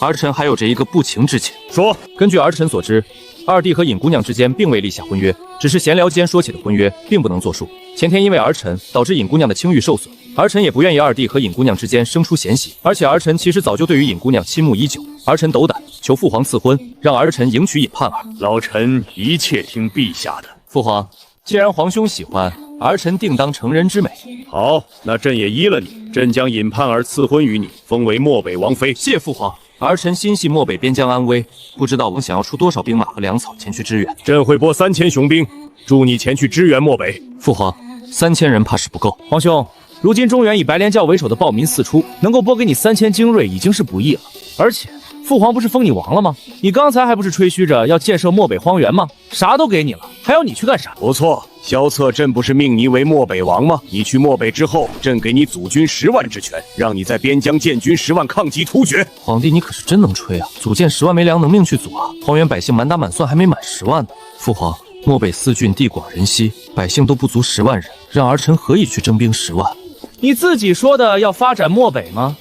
儿臣还有着一个不情之请。说，根据儿臣所知，二弟和尹姑娘之间并未立下婚约，只是闲聊间说起的婚约，并不能作数。前天因为儿臣导致尹姑娘的清誉受损，儿臣也不愿意二弟和尹姑娘之间生出嫌隙。而且儿臣其实早就对于尹姑娘倾慕已久，儿臣斗胆求父皇赐婚，让儿臣迎娶尹盼儿。老臣一切听陛下的。父皇，既然皇兄喜欢，儿臣定当成人之美。好，那朕也依了你，朕将尹盼儿赐婚于你，封为漠北王妃。谢父皇。儿臣心系漠北边疆安危，不知道王想要出多少兵马和粮草前去支援。朕会拨3000雄兵，助你前去支援漠北。父皇，3000人怕是不够。皇兄，如今中原以白莲教为首的暴民四出，能够拨给你3000精锐已经是不易了。而且父皇不是封你王了吗？你刚才还不是吹嘘着要建设漠北荒原吗？啥都给你了，还要你去干啥？不错，萧策，朕不是命你为漠北王吗？你去漠北之后，朕给你组军10万之权，让你在边疆建军10万抗击突厥。皇帝，你可是真能吹啊！组建10万没粮，能命去组啊！荒原百姓满打满算还没满10万呢。父皇，漠北4郡地广人稀，百姓都不足10万人，让儿臣何以去征兵10万？你自己说的要发展漠北吗？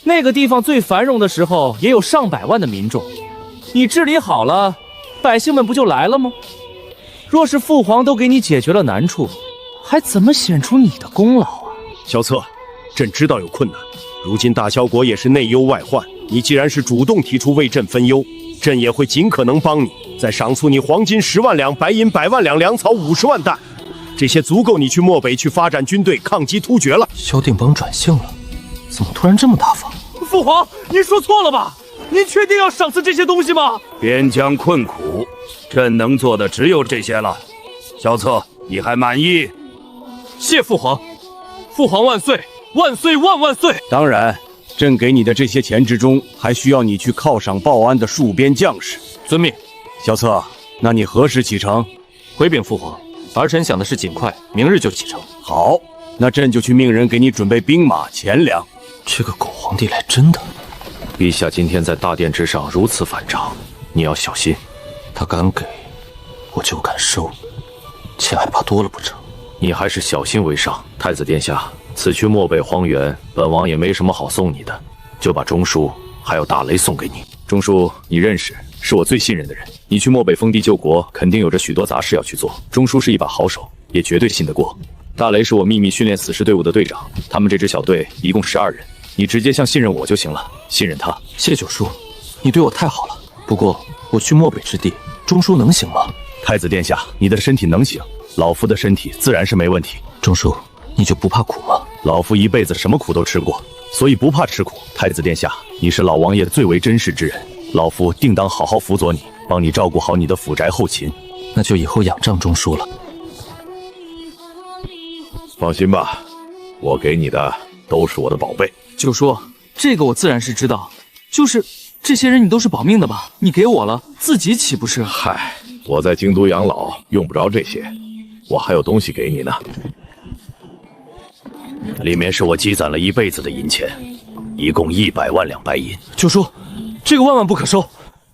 那个地方最繁荣的时候，也有上百万的民众，你治理好了，百姓们不就来了吗？若是父皇都给你解决了难处，还怎么显出你的功劳啊？萧策，朕知道有困难，如今大萧国也是内忧外患，你既然是主动提出为朕分忧，朕也会尽可能帮你，再赏赐你黄金10万两、白银100万两、粮草50万担，这些足够你去漠北去发展军队抗击突厥了。萧定邦转性了，怎么突然这么大方？父皇，您说错了吧？您确定要赏赐这些东西吗？边疆困苦，朕能做的只有这些了。萧策，你还满意？谢父皇，父皇万岁，万岁万万岁！当然，朕给你的这些钱之中，还需要你去犒赏报安的戍边将士。遵命。萧策，那你何时启程？回禀父皇，儿臣想的是尽快，明日就启程。好，那朕就去命人给你准备兵马钱粮。这个狗皇帝来真的。陛下今天在大殿之上如此反常，你要小心。他敢给，我就敢收，钱还怕多了不成？你还是小心为上。太子殿下，此去漠北荒原，本王也没什么好送你的，就把中书还有大雷送给你。中书你认识，是我最信任的人。你去漠北封地救国，肯定有着许多杂事要去做。中书是一把好手，也绝对信得过。大雷是我秘密训练死士队伍的队长，他们这支小队一共12人，你直接像信任我就行了，信任他。谢九叔，你对我太好了。不过我去漠北之地，中书能行吗？太子殿下，你的身体能行，老夫的身体自然是没问题。中书，你就不怕苦吗？老夫一辈子什么苦都吃过，所以不怕吃苦。太子殿下，你是老王爷最为珍视之人，老夫定当好好辅佐你，帮你照顾好你的府宅后勤。那就以后仰仗中书了。放心吧，我给你的都是我的宝贝。九叔，这个我自然是知道，就是这些人你都是保命的吧？你给我了，自己岂不是？嗨，我在京都养老，用不着这些，我还有东西给你呢。里面是我积攒了一辈子的银钱，一共100万两白银。九叔，这个万万不可收，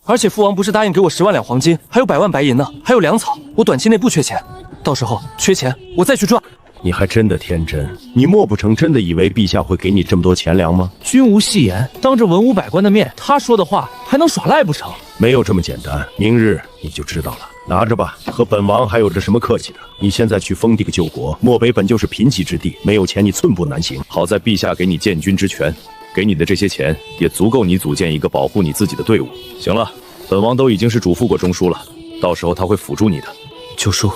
而且父王不是答应给我10万两黄金，还有100万白银呢，还有粮草，我短期内不缺钱，到时候缺钱我再去赚。你还真的天真，你莫不成真的以为陛下会给你这么多钱粮吗？君无戏言，当着文武百官的面，他说的话还能耍赖不成？没有这么简单，明日你就知道了。拿着吧，和本王还有着什么客气的？你现在去封地个救国，漠北本就是贫瘠之地，没有钱你寸步难行。好在陛下给你建军之权，给你的这些钱也足够你组建一个保护你自己的队伍。行了，本王都已经是嘱咐过中书了，到时候他会辅助你的。九叔，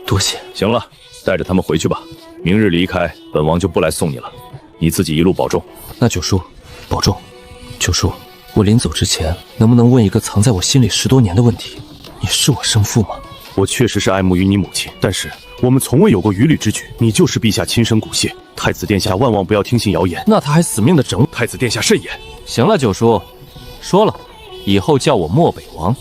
多谢。行了，带着他们回去吧。明日离开，本王就不来送你了。你自己一路保重。那九叔，保重。九叔，我临走之前能不能问一个藏在我心里10多年的问题？你是我生父吗？我确实是爱慕于你母亲，但是我们从未有过逾矩之举。你就是陛下亲生骨血，太子殿下万万不要听信谣言。那他还死命的整我，太子殿下慎言。行了，九叔，说了，以后叫我漠北王。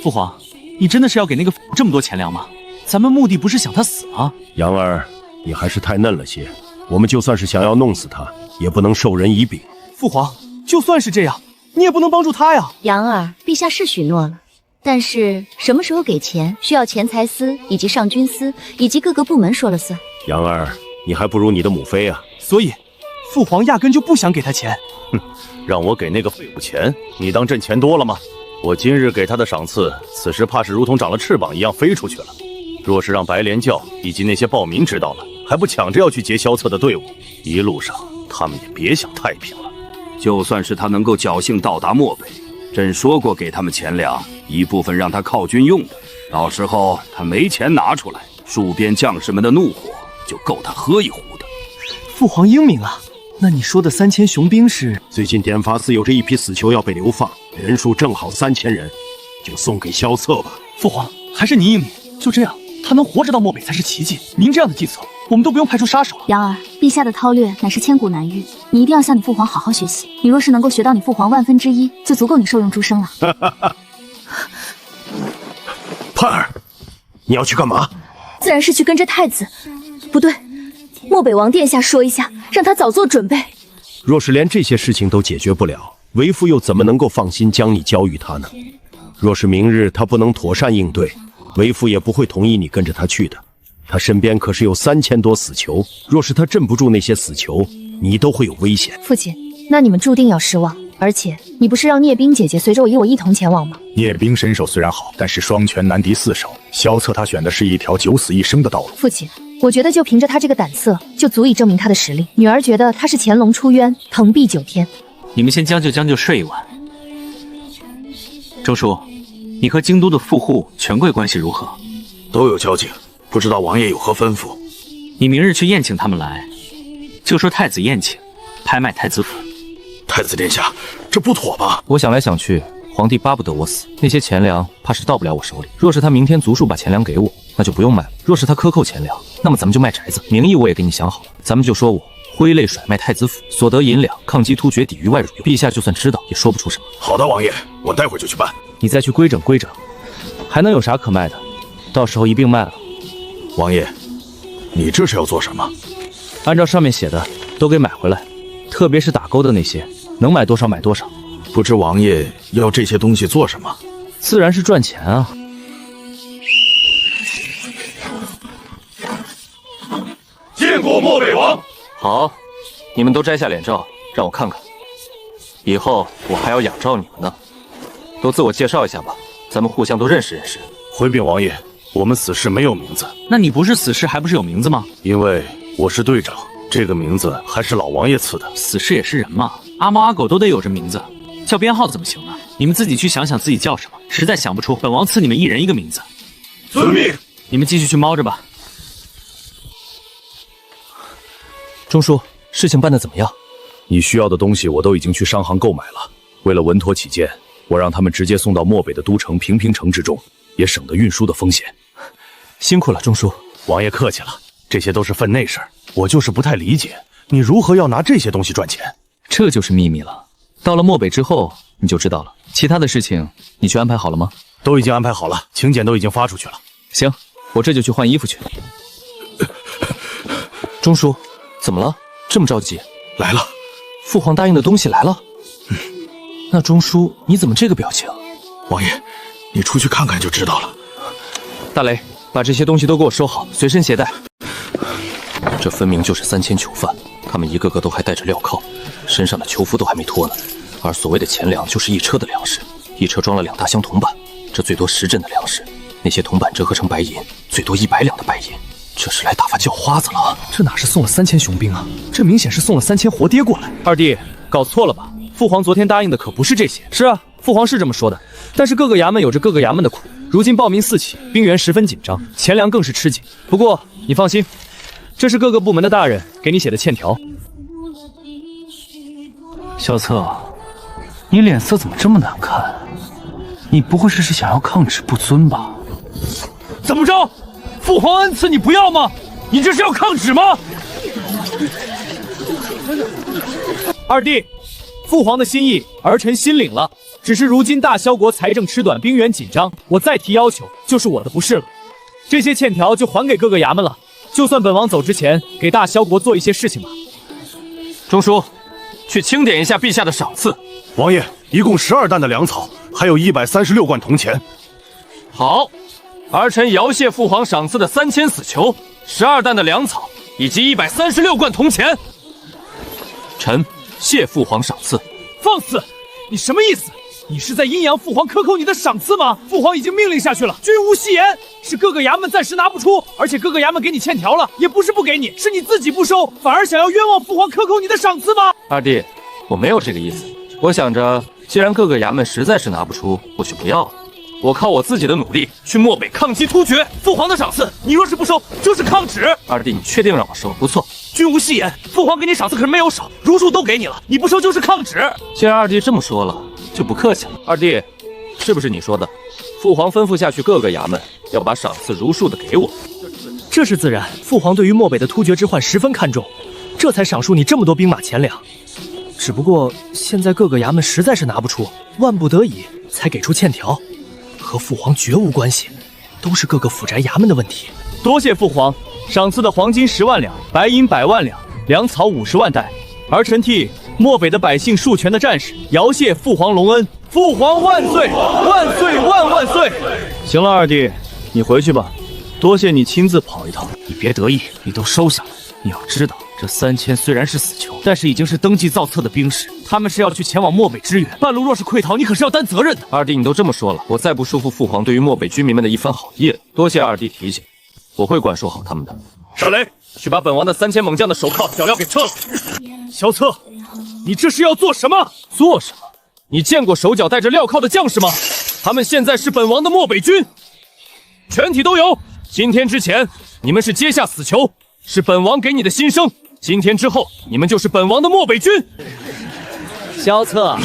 父皇，你真的是要给那个这么多钱粮吗？咱们目的不是想他死吗？杨儿，你还是太嫩了些。我们就算是想要弄死他，也不能授人以柄。父皇，就算是这样，你也不能帮助他呀。杨儿，陛下是许诺了。但是什么时候给钱，需要钱财司以及上军司以及各个部门说了算。杨儿，你还不如你的母妃啊！所以，父皇压根就不想给他钱。哼，让我给那个废物钱，你当朕钱多了吗？我今日给他的赏赐，此时怕是如同长了翅膀一样飞出去了。若是让白莲教以及那些暴民知道了，还不抢着要去劫萧策的队伍，一路上他们也别想太平了。就算是他能够侥幸到达漠北，朕说过给他们钱粮，一部分让他犒军用的，到时候他没钱拿出来，戍边将士们的怒火就够他喝一壶的。父皇英明啊！那你说的3000雄兵是？最近典法司有着一批死囚要被流放，人数正好3000人，就送给萧策吧。父皇，还是您英明。就这样，他能活着到漠北才是奇迹。您这样的计策，我们都不用派出杀手了。杨儿，陛下的韬略乃是千古难遇，你一定要向你父皇好好学习。你若是能够学到你父皇1/1000，就足够你受用终生了。盼儿，你要去干嘛？自然是去跟着太子。不对，漠北王殿下说一下，让他早做准备。若是连这些事情都解决不了，为父又怎么能够放心将你交予他呢？若是明日他不能妥善应对，为父也不会同意你跟着他去的。他身边可是有3000多死囚，若是他镇不住那些死囚，你都会有危险。父亲，那你们注定要失望。而且，你不是让聂冰姐姐随着我一同前往吗？聂冰身手虽然好，但是双拳难敌4手。萧策他选的是一条9死1生的道路。父亲，我觉得就凭着他这个胆色，就足以证明他的实力。女儿觉得他是潜龙出渊，蓬荜9天。你们先将就将就，睡一晚。周叔，你和京都的富户权贵关系如何？都有交情，不知道王爷有何吩咐？你明日去宴请他们来，就说太子宴请，拍卖太子府。太子殿下，这不妥吧？我想来想去，皇帝巴不得我死，那些钱粮怕是到不了我手里。若是他明天足数把钱粮给我，那就不用卖了；若是他克扣钱粮，那么咱们就卖宅子。名义我也给你想好了，咱们就说我挥泪甩卖太子府，所得银两抗击突厥，抵御外辱。陛下就算知道，也说不出什么。好的，王爷，我待会就去办。你再去规整规整，还能有啥可卖的？到时候一并卖了。王爷，你这是要做什么？按照上面写的，都给买回来，特别是打勾的那些，能买多少买多少。不知王爷要这些东西做什么？自然是赚钱啊。见过漠北王。好，你们都摘下脸罩，让我看看。以后我还要仰仗你们呢。都自我介绍一下吧，咱们互相都认识认识。回禀王爷，我们死士没有名字。那你不是死士，还不是有名字吗？因为我是队长，这个名字还是老王爷赐的。死士也是人嘛，阿猫阿狗都得有这名字，叫编号怎么行呢？你们自己去想想自己叫什么，实在想不出，本王赐你们一人一个名字。遵命。你们继续去猫着吧。钟叔，事情办得怎么样？你需要的东西我都已经去商行购买了。为了稳妥起见，我让他们直接送到漠北的都城平平城之中，也省得运输的风险。辛苦了，钟叔。王爷客气了，这些都是分内事，我就是不太理解，你如何要拿这些东西赚钱？这就是秘密了。到了漠北之后，你就知道了。其他的事情你去安排好了吗？都已经安排好了，请柬都已经发出去了。行，我这就去换衣服去。钟叔，怎么了？这么着急？来了，父皇答应的东西来了。那钟叔，你怎么这个表情？王爷，你出去看看就知道了。大雷，把这些东西都给我收好，随身携带。这分明就是3000囚犯，他们一个个都还带着镣铐，身上的囚服都还没脱呢。而所谓的钱粮就是1车的粮食，一车装了2大箱铜板，这最多10镇的粮食。那些铜板折合成白银，最多100两的白银。这是来打发叫花子了？这哪是送了3000雄兵啊？这明显是送了3000活爹过来。二弟，搞错了吧？父皇昨天答应的可不是这些。是啊，父皇是这么说的，但是各个衙门有着各个衙门的苦。如今暴民四起，兵源十分紧张，钱粮更是吃紧。不过你放心，这是各个部门的大人给你写的欠条。小策，你脸色怎么这么难看？你不会是想要抗旨不遵吧？怎么着？父皇恩赐你不要吗？你这是要抗旨吗？二弟，父皇的心意，儿臣心领了。只是如今大萧国财政吃短，兵源紧张，我再提要求就是我的不是了。这些欠条就还给各个衙门了。就算本王走之前给大萧国做一些事情吧。中书，去清点一下陛下的赏赐。王爷，一共12担的粮草，还有136贯铜钱。好。儿臣遥谢父皇赏赐的3000死囚，12担的粮草，以及136贯铜钱。臣谢父皇赏赐。放肆！你什么意思？你是在阴阳父皇克扣你的赏赐吗？父皇已经命令下去了，军无戏言。是各个衙门暂时拿不出，而且各个衙门给你欠条了，也不是不给你，是你自己不收，反而想要冤枉父皇克扣你的赏赐吗？二弟，我没有这个意思。我想着，既然各个衙门实在是拿不出，我就不要了。我靠我自己的努力去漠北抗击突厥，父皇的赏赐，你若是不收，就是抗旨。二弟，你确定让我收？不错，君无戏言，父皇给你赏赐可是没有少，如数都给你了，你不收就是抗旨。既然二弟这么说了，就不客气了。二弟，是不是你说的？父皇吩咐下去各个衙门要把赏赐如数的给我。这是自然，父皇对于漠北的突厥之患十分看重，这才赏述你这么多兵马钱粮。只不过现在各个衙门实在是拿不出，万不得已才给出欠条。和父皇绝无关系，都是各个府宅衙门的问题。多谢父皇赏赐的黄金10万两，白银100万两，粮草50万袋。儿臣替漠北的百姓树全的战士遥谢父皇隆恩。父皇万岁！万岁万万岁！行了，二弟，你回去吧。多谢你亲自跑一趟。你别得意，你都收下来。你要知道，这3000虽然是死囚，但是已经是登记造册的兵士，他们是要去前往漠北支援。半路若是溃逃，你可是要担责任的。二弟，你都这么说了，我再不束缚父皇对于漠北居民们的一番好意了。多谢二弟提醒，我会管束好他们的。少雷，去把本王的3000猛将的手铐脚镣给撤了。萧策，你这是要做什么？做什么？你见过手脚带着镣铐的将士吗？他们现在是本王的漠北军，全体都有。今天之前，你们是阶下死囚，是本王给你的新生。今天之后，你们就是本王的漠北军。萧策，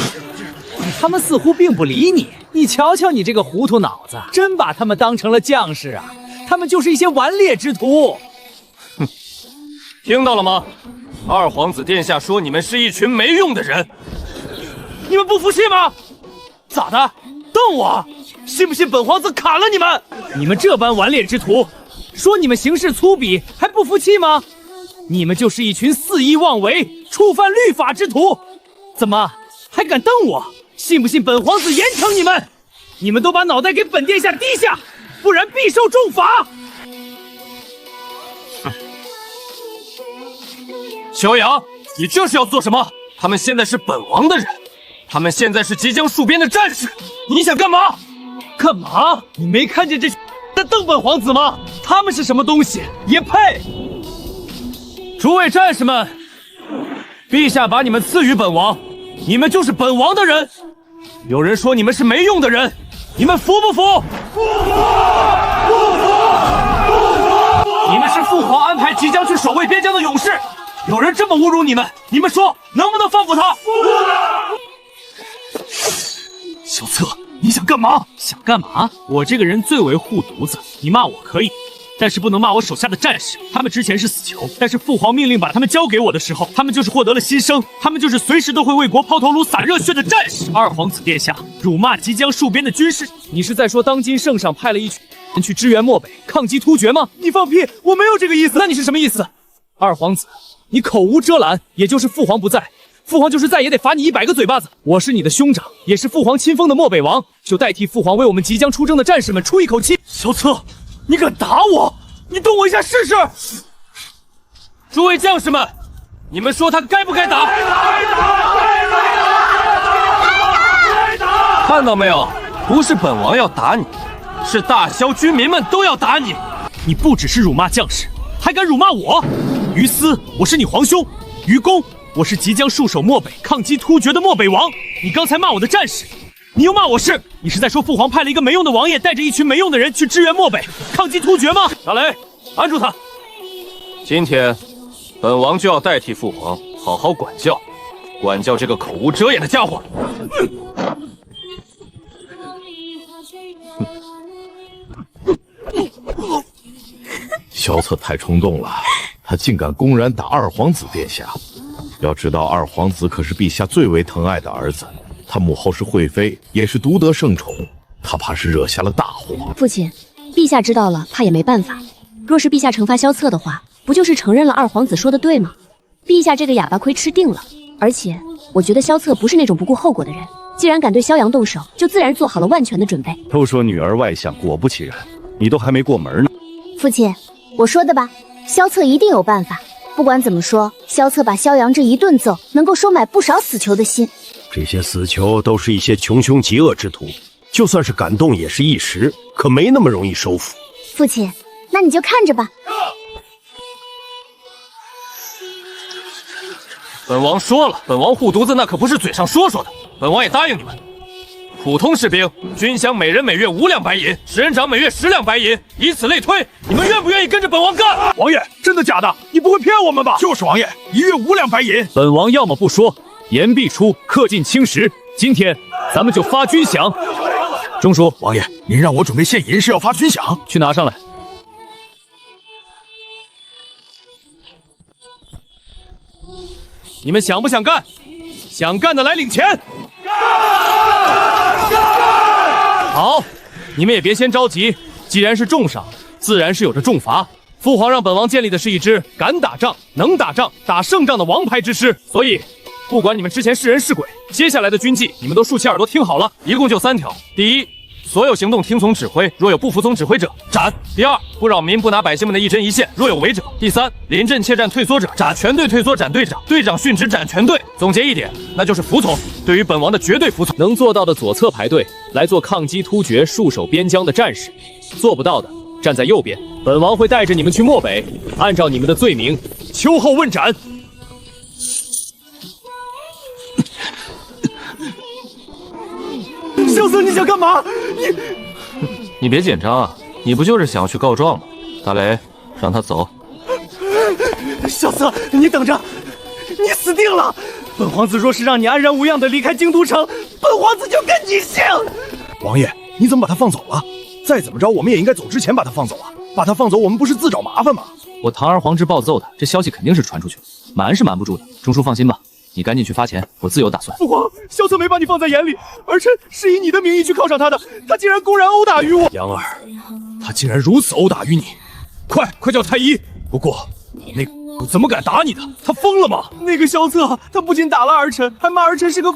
他们似乎并不理你。你瞧瞧你这个糊涂脑子，真把他们当成了将士啊！他们就是一些顽劣之徒。哼，听到了吗？二皇子殿下说你们是一群没用的人。你们不服气吗？咋的？瞪我？信不信本皇子砍了你们？你们这般顽劣之徒，说你们行事粗鄙，还不服气吗？你们就是一群肆意妄为、触犯律法之徒，怎么还敢瞪我？信不信本皇子严惩你们？你们都把脑袋给本殿下低下，不然必受重罚！乔阳，你这是要做什么？他们现在是本王的人，他们现在是即将戍边的战士，你想干嘛？干嘛？你没看见这在瞪本皇子吗？他们是什么东西？也配？诸位战士们，陛下把你们赐予本王，你们就是本王的人。有人说你们是没用的人，你们服不服？不服！不服！不服！你们是父皇安排即将去守卫边疆的勇士，有人这么侮辱你们，你们说能不能放过他？小策，你想干嘛？想干嘛？我这个人最为护犊子，你骂我可以，但是不能骂我手下的战士。他们之前是死囚，但是父皇命令把他们交给我的时候，他们就是获得了新生，他们就是随时都会为国抛头颅洒热血的战士。二皇子殿下辱骂即将戍边的军士，你是在说当今圣上派了一群人去支援漠北，抗击突厥吗？你放屁，我没有这个意思。那你是什么意思？二皇子，你口无遮拦，也就是父皇不在，父皇就是再也得罚你100个嘴巴子。我是你的兄长，也是父皇亲封的漠北王，就代替父皇为我们即将出征的战士们出一口气。萧策，你敢打我？你动我一下试试！诸位将士们，你们说他该不该打？看到没有？不是本王要打你，是大萧军民们都要打你。你不只是辱骂将士，还敢辱骂我！于私，我是你皇兄；于公，我是即将戍守漠北、抗击突厥的漠北王。你刚才骂我的战士，你又骂我是？你是在说父皇派了一个没用的王爷，带着一群没用的人去支援漠北、抗击突厥吗？大雷，按住他！今天，本王就要代替父皇好好管教这个口无遮掩的家伙。萧策太冲动了，他竟敢公然打二皇子殿下。要知道，二皇子可是陛下最为疼爱的儿子，他母后是惠妃，也是独得圣宠，他怕是惹下了大祸。父亲，陛下知道了，怕也没办法。若是陛下惩罚萧策的话，不就是承认了二皇子说的对吗？陛下这个哑巴亏吃定了。而且，我觉得萧策不是那种不顾后果的人，既然敢对萧阳动手，就自然做好了万全的准备。都说女儿外向，果不其然，你都还没过门呢。父亲，我说的吧，萧策一定有办法。不管怎么说，萧策把萧阳这一顿揍，能够收买不少死囚的心。这些死囚都是一些穷凶极恶之徒，就算是感动也是一时，可没那么容易收服。父亲，那你就看着吧。本王说了，本王护犊子那可不是嘴上说说的，本王也答应你们。普通士兵，军饷每人每月5两白银，十人长每月10两白银，以此类推，你们愿不愿意跟着本王干？王爷，真的假的？你不会骗我们吧？就是王爷，一月5两白银。本王要么不说，言必出，恪尽青石。今天咱们就发军饷。中书，王爷，您让我准备现银是要发军饷？去拿上来。你们想不想干？想干的来领钱。好，你们也别先着急，既然是重赏，自然是有着重罚。父皇让本王建立的是一支敢打仗、能打仗、打胜仗的王牌之师，所以不管你们之前是人是鬼，接下来的军纪你们都竖起耳朵听好了，一共就3条。第一，所有行动听从指挥，若有不服从指挥者，斩。第二，不扰民，不拿百姓们的一针一线，若有违者。第三，临阵怯战退缩者，斩。全队退缩斩队长，队长殉职斩全队。总结一点，那就是服从，对于本王的绝对服从。能做到的左侧排队来做抗击突厥、戍守边疆的战士，做不到的站在右边。本王会带着你们去漠北，按照你们的罪名秋后问斩。萧策，你想干嘛？你别紧张啊，你不就是想要去告状吗？大雷，让他走。萧策，你等着，你死定了！本皇子若是让你安然无恙的离开京都城，本皇子就跟你姓。王爷，你怎么把他放走了？再怎么着，我们也应该走之前把他放走啊！把他放走，我们不是自找麻烦吗？我堂而皇之暴揍他，这消息肯定是传出去了，瞒是瞒不住的。中书放心吧，你赶紧去发钱，我自有打算。父皇，萧策没把你放在眼里，儿臣是以你的名义去犒赏他的，他竟然公然殴打于我。杨儿，他竟然如此殴打于你，快叫太医！不过那个怎么敢打你的？他疯了吗？那个萧策，他不仅打了儿臣，还骂儿臣是个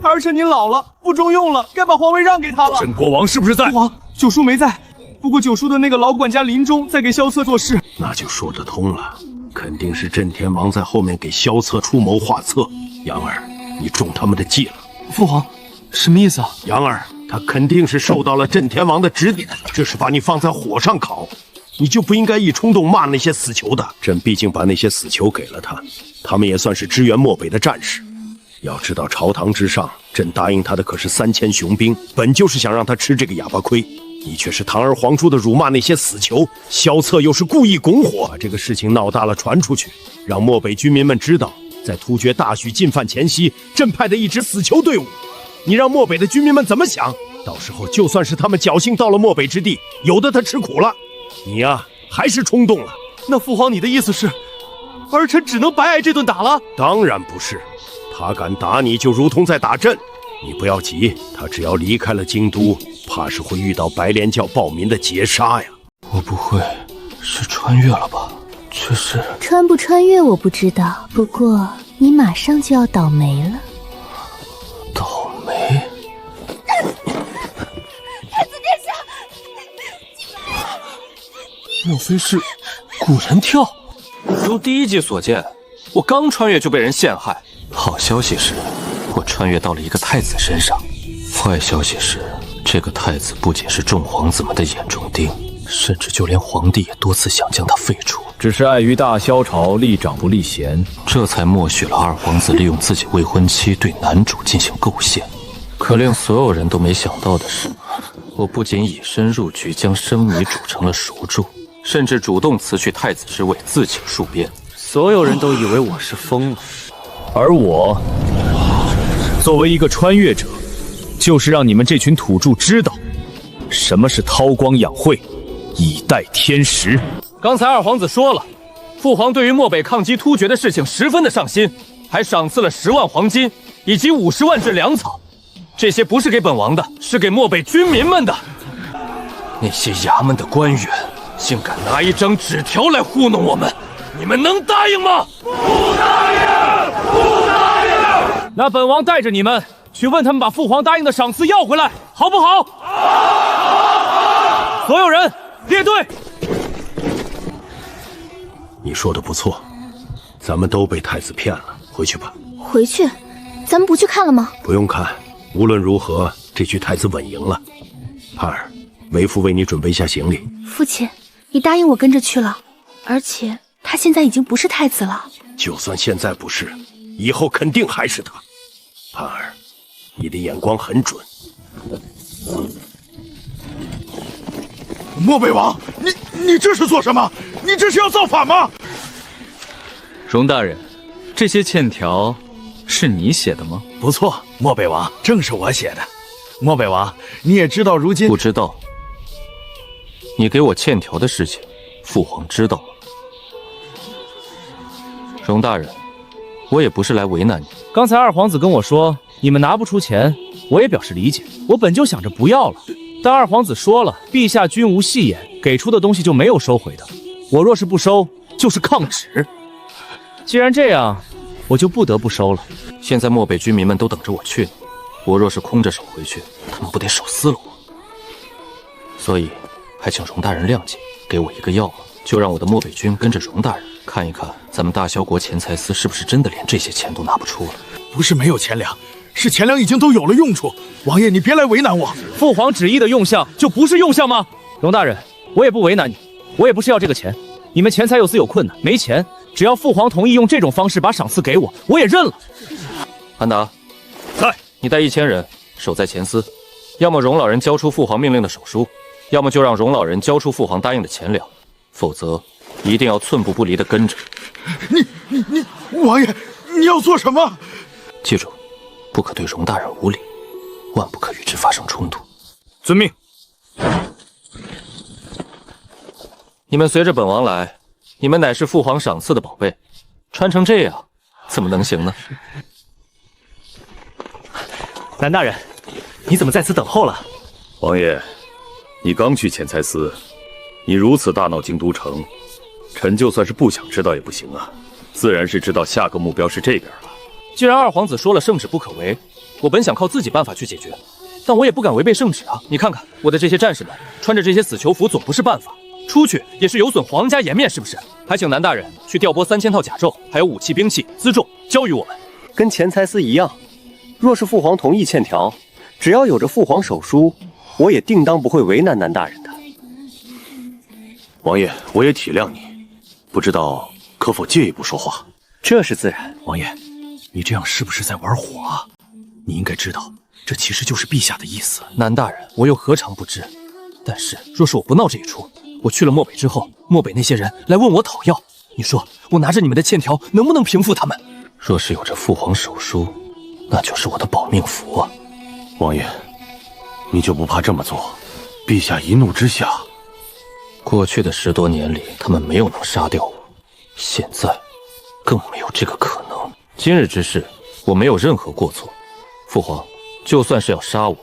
儿臣您老了，不中用了，该把皇位让给他了。镇国王是不是在？父皇，九叔没在，不过九叔的那个老管家林中在给萧策做事。那就说得通了，肯定是镇天王在后面给萧策出谋划策。杨儿，你中他们的计了。父皇，什么意思啊？杨儿，他肯定是受到了镇天王的指点，这是把你放在火上烤。你就不应该一冲动骂那些死囚的。朕毕竟把那些死囚给了他，他们也算是支援漠北的战士。要知道，朝堂之上，朕答应他的可是3000雄兵，本就是想让他吃这个哑巴亏。你却是堂而皇之的辱骂那些死囚，萧策又是故意拱火，把这个事情闹大了传出去，让漠北军民们知道，在突厥大许进犯前夕，朕派的一支死囚队伍。你让漠北的军民们怎么想？到时候就算是他们侥幸到了漠北之地，有的他吃苦了，你呀，还是冲动了。那父皇，你的意思是，儿臣只能白挨这顿打了？当然不是，他敢打你，就如同在打朕。你不要急，他只要离开了京都，怕是会遇到白莲教暴民的劫杀呀。我不会是穿越了吧？却是穿不穿越我不知道，不过你马上就要倒霉了。倒霉？太子殿下，莫非是古人跳？如第一集所见，我刚穿越就被人陷害。好消息是，我穿越到了一个太子身上。坏消息是，这个太子不仅是众皇子们的眼中钉，甚至就连皇帝也多次想将他废除。只是碍于大萧朝立长不立贤，这才默许了二皇子利用自己未婚妻对男主进行构陷。可令所有人都没想到的是，我不仅以身入局，将生米煮成了熟粥，甚至主动辞去太子之位，自请戍边。所有人都以为我是疯了，而我作为一个穿越者，就是让你们这群土著知道什么是韬光养晦，以待天时。刚才二皇子说了，父皇对于漠北抗击突厥的事情十分的上心，还赏赐了10万黄金以及50万只粮草。这些不是给本王的，是给漠北军民们的。那些衙门的官员竟敢拿一张纸条来糊弄我们，你们能答应吗？不答应，不答应。那本王带着你们去问他们，把父皇答应的赏赐要回来，好不好？好。所有人列队。你说的不错，咱们都被太子骗了，回去吧。回去？咱们不去看了吗？不用看，无论如何，这局太子稳赢了。盼儿，为父为你准备一下行李。父亲，你答应我跟着去了，而且他现在已经不是太子了。就算现在不是，以后肯定还是他。盼儿，你的眼光很准。漠北王，你这是做什么？你这是要造反吗？荣大人，这些欠条是你写的吗？不错，漠北王，正是我写的。漠北王，你也知道如今……不知道。你给我欠条的事情，父皇知道吗？荣大人，我也不是来为难你。刚才二皇子跟我说你们拿不出钱，我也表示理解。我本就想着不要了，但二皇子说了，陛下均无戏言，给出的东西就没有收回的。我若是不收，就是抗旨。既然这样，我就不得不收了。现在漠北居民们都等着我去呢，我若是空着手回去，他们不得手撕了我。所以，还请荣大人谅解，给我一个要么，就让我的漠北军跟着荣大人看一看，咱们大萧国钱财司是不是真的连这些钱都拿不出了。不是没有钱粮，是钱粮已经都有了用处。王爷，你别来为难我。父皇旨意的用项就不是用项吗？荣大人，我也不为难你，我也不是要这个钱。你们钱财有司有困难，没钱，只要父皇同意用这种方式把赏赐给我，我也认了。安达，在，你带1000人守在前司，要么荣老人交出父皇命令的手书，要么就让荣老人交出父皇答应的钱粮，否则一定要寸步不离地跟着。你，王爷，你要做什么？记住，不可对荣大人无礼，万不可与之发生冲突。遵命。你们随着本王来，你们乃是父皇赏赐的宝贝，穿成这样，怎么能行呢？南大人，你怎么在此等候了？王爷，你刚去钱财司，你如此大闹京都城，臣就算是不想知道也不行啊。自然是知道下个目标是这边了。既然二皇子说了圣旨不可违，我本想靠自己办法去解决，但我也不敢违背圣旨啊。你看看我的这些战士们，穿着这些死囚服总不是办法，出去也是有损皇家颜面，是不是？还请南大人去调拨3000套甲胄，还有武器、兵器、辎重交予我们。跟钱财司一样，若是父皇同意欠条，只要有着父皇手书，我也定当不会为难南大人的。王爷，我也体谅你，不知道可否借一步说话？这是自然。王爷，你这样是不是在玩火啊？你应该知道，这其实就是陛下的意思。南大人，我又何尝不知？但是若是我不闹这一出，我去了漠北之后，漠北那些人来问我讨要，你说我拿着你们的欠条能不能平复他们？若是有着父皇手书，那就是我的保命符啊！王爷，你就不怕这么做，陛下一怒之下？过去的10多年里，他们没有能杀掉我，现在更没有这个可能。今日之事，我没有任何过错。父皇，就算是要杀我，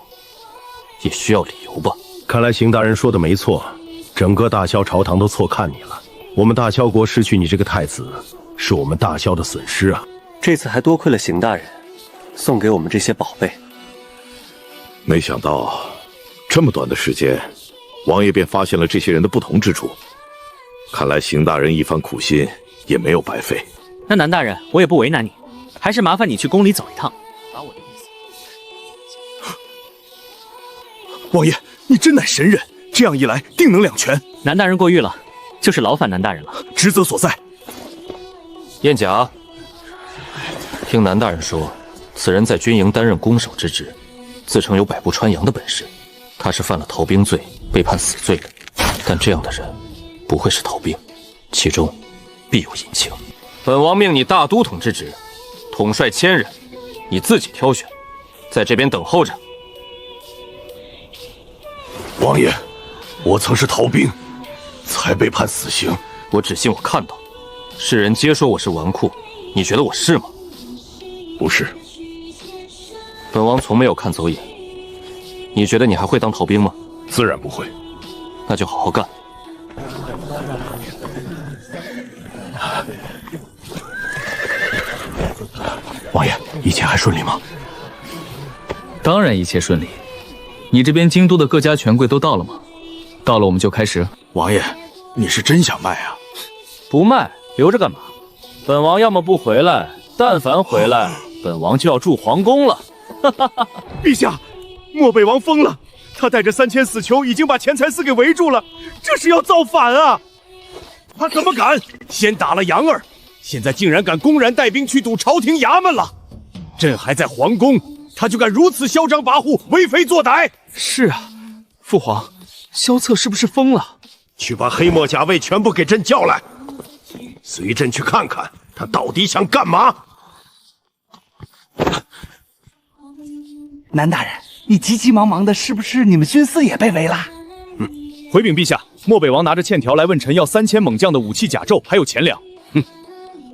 也需要理由吧？看来邢大人说的没错，整个大萧朝堂都错看你了。我们大萧国失去你这个太子，是我们大萧的损失啊！这次还多亏了邢大人送给我们这些宝贝。没想到这么短的时间，王爷便发现了这些人的不同之处。看来邢大人一番苦心也没有白费。那南大人，我也不为难你，还是麻烦你去宫里走一趟，把我的意思。王爷，你真乃神人，这样一来定能两全。南大人过誉了，就是劳烦南大人了。职责所在。燕甲，听南大人说，此人在军营担任攻守之职，自称有百步穿杨的本事。他是犯了逃兵罪，被判死罪的。但这样的人不会是逃兵，其中必有隐情。本王命你大都统之职，统帅1000人，你自己挑选，在这边等候着。王爷，我曾是逃兵，才被判死刑。我只信我看到，世人皆说我是纨绔，你觉得我是吗？不是。本王从没有看走眼。你觉得你还会当逃兵吗？自然不会。那就好好干。王爷，一切还顺利吗？当然一切顺利。你这边京都的各家权贵都到了吗？到了我们就开始。王爷，你是真想卖啊？不卖，留着干嘛？本王要么不回来，但凡回来，本王就要住皇宫了。陛下，漠北王疯了，他带着3000死囚已经把钱财司给围住了，这是要造反啊！他怎么敢？先打了杨儿，现在竟然敢公然带兵去堵朝廷衙门了。朕还在皇宫，他就敢如此嚣张跋扈、为非作歹。是啊，父皇，萧策是不是疯了？去把黑墨甲卫全部给朕叫来，随朕去看看他到底想干嘛。南大人，你急急忙忙的，是不是你们军司也被围了？回禀陛下，漠北王拿着欠条来问臣要3000猛将的武器甲胄，还有钱粮。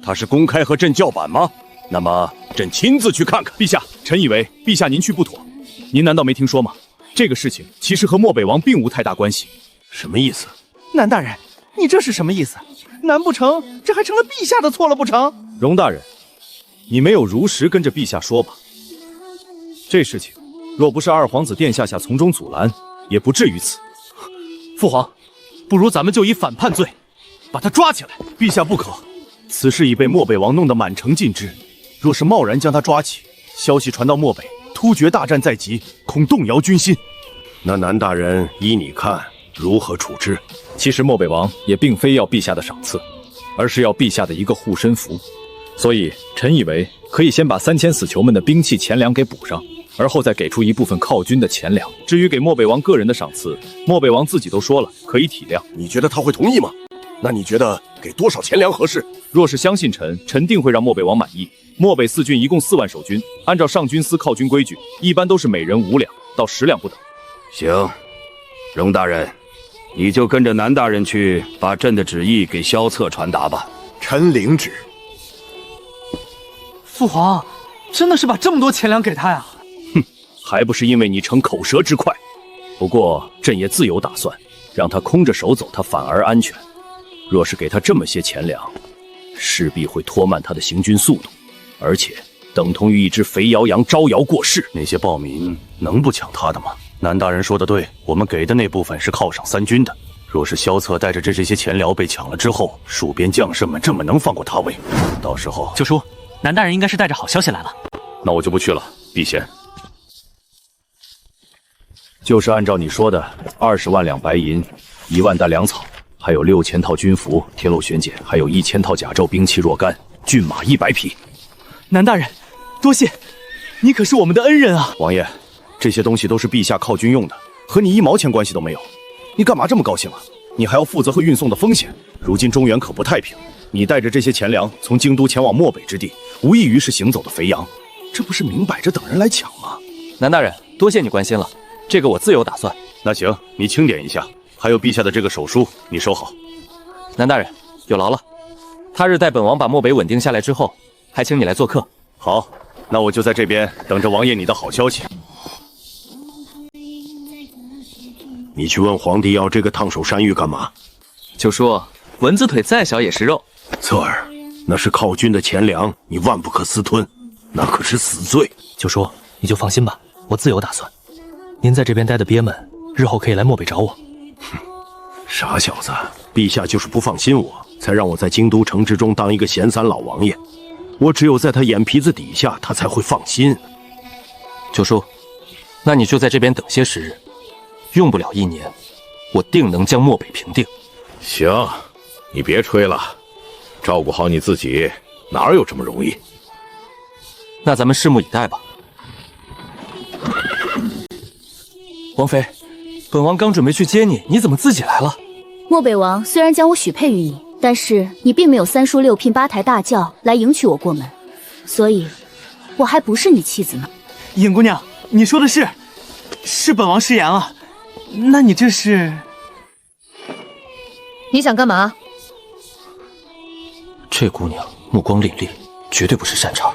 他是公开和朕叫板吗？那么朕亲自去看看。陛下，臣以为陛下您去不妥。您难道没听说吗？这个事情其实和漠北王并无太大关系。什么意思？南大人，你这是什么意思？难不成这还成了陛下的错了不成？容大人，你没有如实跟着陛下说吧？这事情若不是二皇子殿下从中阻拦，也不至于此。父皇，不如咱们就以反叛罪把他抓起来。陛下不可，此事已被漠北王弄得满城尽知，若是贸然将他抓起，消息传到漠北，突厥大战在即，恐动摇军心。那南大人依你看如何处置？其实漠北王也并非要陛下的赏赐，而是要陛下的一个护身符。所以臣以为可以先把3000死囚们的兵器钱粮给补上，而后再给出一部分犒军的钱粮。至于给漠北王个人的赏赐，漠北王自己都说了可以体谅。你觉得他会同意吗？那你觉得给多少钱粮合适？若是相信臣，臣定会让漠北王满意。漠北4郡一共4万守军，按照上军司犒军规矩，一般都是每人5两到10两不等。行，容大人，你就跟着南大人去，把朕的旨意给萧策传达吧。臣领旨。父皇，真的是把这么多钱粮给他呀？还不是因为你逞口舌之快。不过朕也自有打算，让他空着手走，他反而安全。若是给他这么些钱粮，势必会拖慢他的行军速度，而且等同于一只肥羊羊招摇过市。那些暴民能不抢他的吗？南大人说的对，我们给的那部分是犒赏3军的。若是萧策带着这些钱粮被抢了之后，戍边将士们这么能放过他为？到时候九叔，南大人应该是带着好消息来了。那我就不去了，避嫌。就是按照你说的，20万两白银，1万担粮草，还有6000套军服、铁路悬剪，还有1000套甲胄、兵器若干，骏马100匹。南大人，多谢，你可是我们的恩人啊！王爷，这些东西都是陛下犒军用的，和你1毛钱关系都没有。你干嘛这么高兴啊？你还要负责和运送的风险。如今中原可不太平，你带着这些钱粮从京都前往漠北之地，无异于是行走的肥羊，这不是明摆着等人来抢吗？南大人，多谢你关心了，这个我自有打算。那行，你清点一下，还有陛下的这个手书，你收好。南大人，有劳了。他日待本王把漠北稳定下来之后，还请你来做客。好，那我就在这边等着王爷你的好消息。你去问皇帝要这个烫手山芋干嘛？就说蚊子腿再小也是肉。策儿，那是靠军的钱粮，你万不可私吞，那可是死罪。九叔，你就放心吧，我自有打算。您在这边待得憋闷，日后可以来漠北找我。哼，傻小子，陛下就是不放心我，才让我在京都城之中当一个闲散老王爷。我只有在他眼皮子底下，他才会放心。九叔，那你就在这边等些时日，用不了1年，我定能将漠北平定。行，你别吹了，照顾好你自己，哪有这么容易？那咱们拭目以待吧。王妃，本王刚准备去接你，你怎么自己来了？漠北王虽然将我许配于你，但是你并没有3书6聘8抬大轿来迎娶我过门，所以我还不是你妻子呢。尹姑娘，你说的是本王失言了。那你这是？你想干嘛？这姑娘目光凛厉，绝对不是善茬。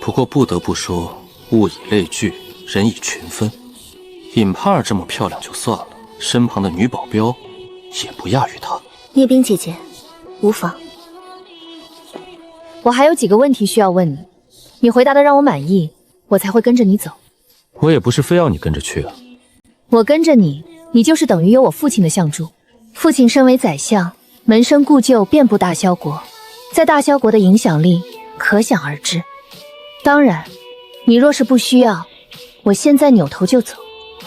不过不得不说，物以类聚，人以群分。尹盼儿这么漂亮就算了，身旁的女保镖也不亚于她。叶冰姐姐，无妨。我还有几个问题需要问你，你回答的让我满意，我才会跟着你走。我也不是非要你跟着去啊。我跟着你，你就是等于有我父亲的相助。父亲身为宰相，门生故旧遍布大萧国，在大萧国的影响力可想而知。当然，你若是不需要，我现在扭头就走。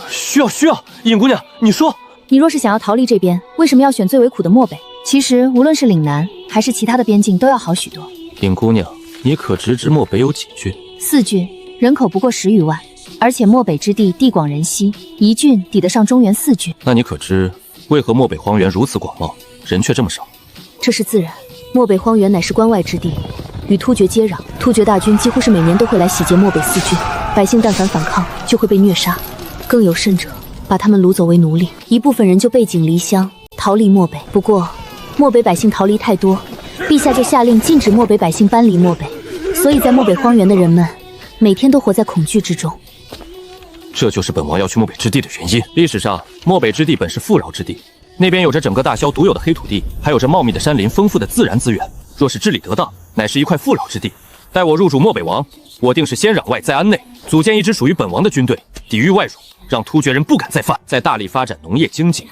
需要，尹姑娘，你说，你若是想要逃离这边，为什么要选最为苦的漠北？其实无论是岭南还是其他的边境，都要好许多。尹姑娘，你可知漠北有几郡？4郡，人口不过10余万，而且漠北之地地广人稀，一郡抵得上中原4郡。那你可知为何漠北荒原如此广袤，人却这么少？这是自然，漠北荒原乃是关外之地，与突厥接壤，突厥大军几乎是每年都会来洗劫漠北4郡，百姓但凡反抗就会被虐杀，更有甚者，把他们掳走为奴隶，一部分人就背井离乡逃离漠北。不过漠北百姓逃离太多，陛下就下令禁止漠北百姓搬离漠北，所以在漠北荒原的人们每天都活在恐惧之中。这就是本王要去漠北之地的原因。历史上，漠北之地本是富饶之地，那边有着整个大萧独有的黑土地，还有着茂密的山林、丰富的自然资源。若是治理得当，乃是一块富饶之地。待我入主漠北王，我定是先攘外再安内，组建一支属于本王的军队，抵御外辱，让突厥人不敢再犯。再大力发展农业经济，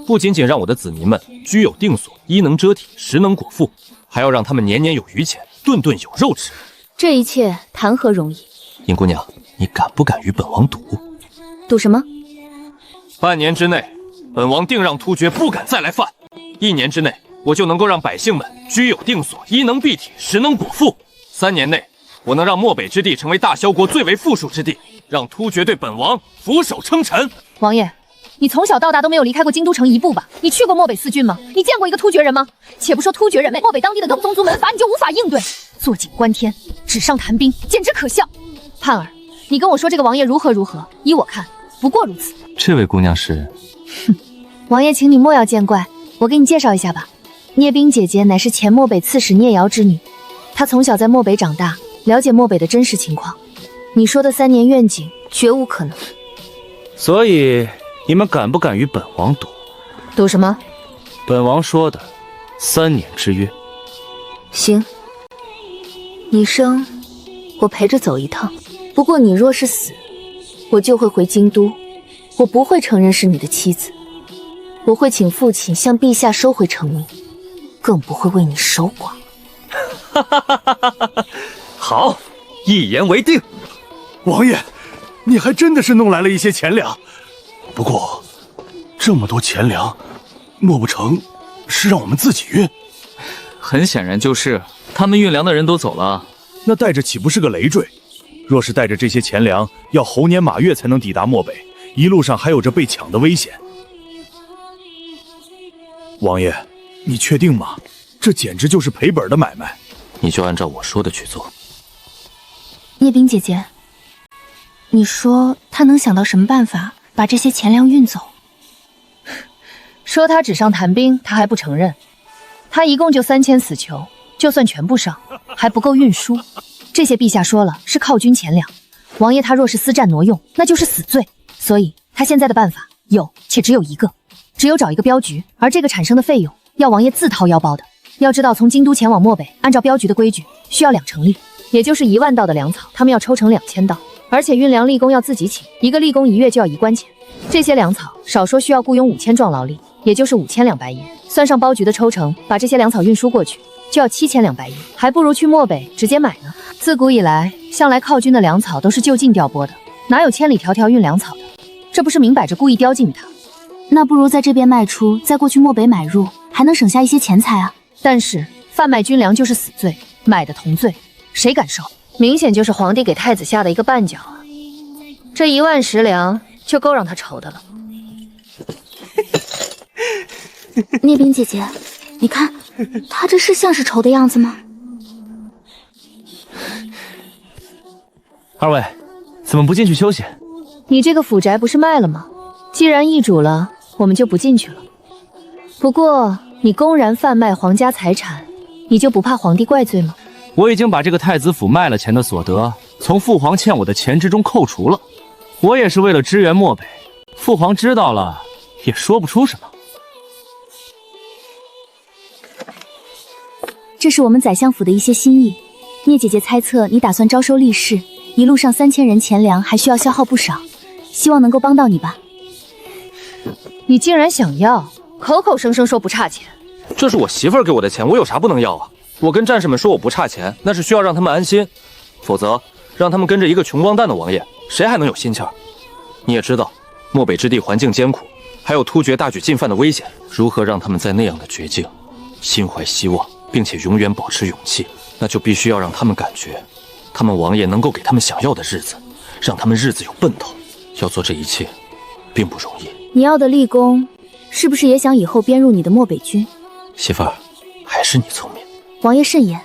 不仅仅让我的子民们居有定所，衣能遮体，食能果腹，还要让他们年年有余钱，顿顿有肉吃。这一切谈何容易？尹姑娘，你敢不敢与本王赌？赌什么？半年之内，本王定让突厥不敢再来犯。1年之内，我就能够让百姓们居有定所，衣能蔽体，食能果腹。3年内，我能让漠北之地成为大萧国最为富庶之地，让突厥对本王俯首称臣。王爷，你从小到大都没有离开过京都城一步吧？你去过漠北4郡吗？你见过一个突厥人吗？且不说突厥人为漠北当地的宗族门阀，你就无法应对。坐井观天，纸上谈兵，简直可笑。盼儿，你跟我说这个王爷如何？依我看，不过如此。这位姑娘是？王爷，请你莫要见怪，我给你介绍一下吧。聂冰姐姐乃是前漠北刺史聂瑶之女，她从小在漠北长大，了解漠北的真实情况。你说的3年愿景绝无可能。所以你们敢不敢与本王赌？赌什么？本王说的3年之约。行，你生，我陪着走一趟。不过你若是死，我就会回京都，我不会承认是你的妻子，我会请父亲向陛下收回成命，更不会为你守寡。好，一言为定。王爷，你还真的是弄来了一些钱粮。不过，这么多钱粮，莫不成是让我们自己运？很显然就是，他们运粮的人都走了，那带着岂不是个累赘？若是带着这些钱粮，要猴年马月才能抵达漠北，一路上还有着被抢的危险。王爷，你确定吗？这简直就是赔本的买卖。你就按照我说的去做。聂冰姐姐，你说他能想到什么办法把这些钱粮运走？说他纸上谈兵，他还不承认。他一共就3000死囚，就算全部上，还不够运输。这些陛下说了是犒军钱粮，王爷他若是私占挪用，那就是死罪。所以他现在的办法有且只有一个，只有找一个镖局，而这个产生的费用要王爷自掏腰包的。要知道，从京都前往漠北，按照镖局的规矩，需要2成力，也就是1万道的粮草，他们要抽成2000道，而且运粮力工要自己请，一个力工1月就要1关钱。这些粮草少说需要雇佣5000壮劳力，也就是5000两白银，算上镖局的抽成，把这些粮草运输过去，就要7000两白银，还不如去漠北直接买呢。自古以来，向来靠军的粮草都是就近调拨的，哪有千里迢迢运粮草的？这不是明摆着故意刁禁于他？那不如在这边卖出，再过去漠北买入，还能省下一些钱财啊。但是贩卖军粮就是死罪，买的同罪，谁敢收？明显就是皇帝给太子下的一个绊脚啊！这1万食粮就够让他愁的了。聂冰姐姐，你看他这是像是愁的样子吗？二位，怎么不进去休息？你这个府宅不是卖了吗？既然易主了，我们就不进去了。不过你公然贩卖皇家财产，你就不怕皇帝怪罪吗？我已经把这个太子府卖了钱的所得，从父皇欠我的钱之中扣除了。我也是为了支援漠北，父皇知道了也说不出什么。这是我们宰相府的一些心意。聂姐姐猜测你打算招收力士，一路上3000人钱粮还需要消耗不少，希望能够帮到你吧。你竟然想要，口口声声说不差钱。这是我媳妇儿给我的钱，我有啥不能要啊？我跟战士们说我不差钱，那是需要让他们安心，否则让他们跟着一个穷光蛋的王爷，谁还能有心气儿？你也知道，漠北之地环境艰苦，还有突厥大举进犯的危险，如何让他们在那样的绝境心怀希望，并且永远保持勇气？那就必须要让他们感觉，他们王爷能够给他们想要的日子，让他们日子有奔头。要做这一切，并不容易。你要的立功，是不是也想以后编入你的漠北军？媳妇儿，还是你聪明。王爷慎言，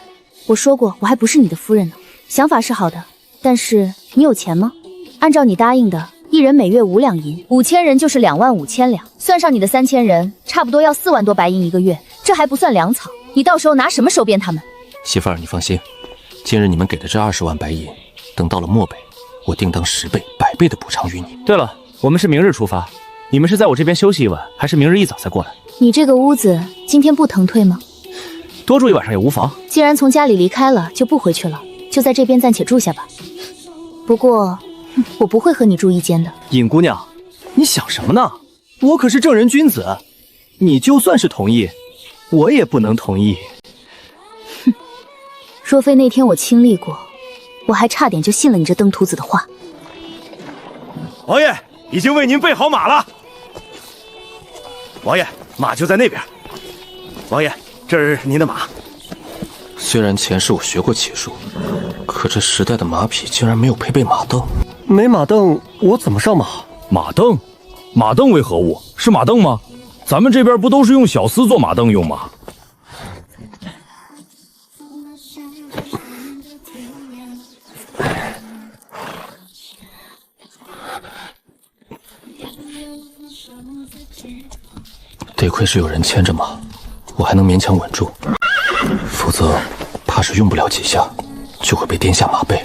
我说过我还不是你的夫人呢。想法是好的，但是你有钱吗？按照你答应的，1人每月5两银，5000人就是25000两，算上你的3000人，差不多要4万多白银一个月，这还不算粮草，你到时候拿什么收编他们？媳妇儿，你放心，今日你们给的这20万白银，等到了漠北，我定当10倍、100倍的补偿于你。对了，我们是明日出发，你们是在我这边休息一晚，还是明日一早再过来？你这个屋子今天不腾退吗？多住一晚上也无妨。既然从家里离开了，就不回去了，就在这边暂且住下吧。不过，我不会和你住一间的。尹姑娘，你想什么呢？我可是正人君子，你就算是同意，我也不能同意。若非那天我亲历过，我还差点就信了你这登徒子的话。王爷已经为您备好马了。王爷，马就在那边。王爷，这是您的马。虽然前世我学过骑术，可这时代的马匹竟然没有配备马镫。没马镫，我怎么上马？马镫？马镫为何物？是马镫吗？咱们这边不都是用小厮做马镫用吗？得亏是有人牵着马，我还能勉强稳住，否则怕是用不了几下就会被颠下马背。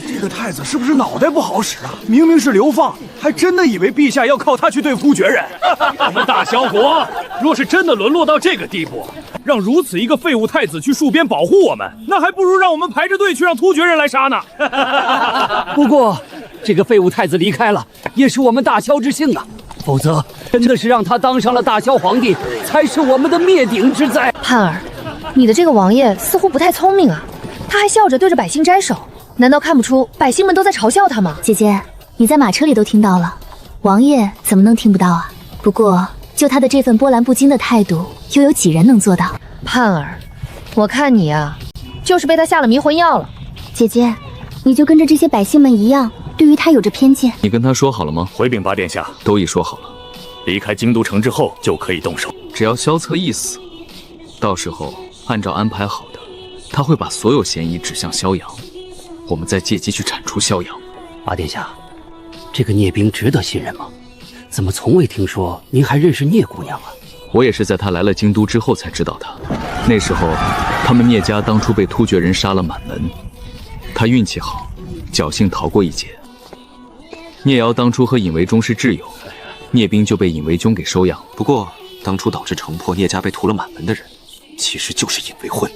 这个太子是不是脑袋不好使啊？明明是流放，还真的以为陛下要靠他去对付突厥人。我们大小国若是真的沦落到这个地步，让如此一个废物太子去戍边保护我们，那还不如让我们排着队去让突厥人来杀呢。不过这个废物太子离开了，也是我们大萧之幸啊，否则真的是让他当上了大萧皇帝，才是我们的灭顶之灾。盼儿，你的这个王爷似乎不太聪明啊，他还笑着对着百姓摘手，难道看不出百姓们都在嘲笑他吗？姐姐，你在马车里都听到了，王爷怎么能听不到啊？不过就他的这份波澜不惊的态度，又有几人能做到？盼儿，我看你啊，就是被他下了迷魂药了。姐姐，你就跟着这些百姓们一样，对于他有着偏见。你跟他说好了吗？回禀八殿下，都已说好了。离开京都城之后就可以动手，只要萧策一死，到时候按照安排好的，他会把所有嫌疑指向萧阳，我们再借机去铲除萧阳。八殿下，这个聂冰值得信任吗？怎么从未听说您还认识聂姑娘啊？我也是在他来了京都之后才知道他。那时候他们聂家当初被突厥人杀了满门，他运气好，侥幸逃过一劫。聂瑶当初和尹维忠是挚友，聂冰就被尹为君给收养。不过，当初导致城破聂家被屠了满门的人，其实就是尹为昏。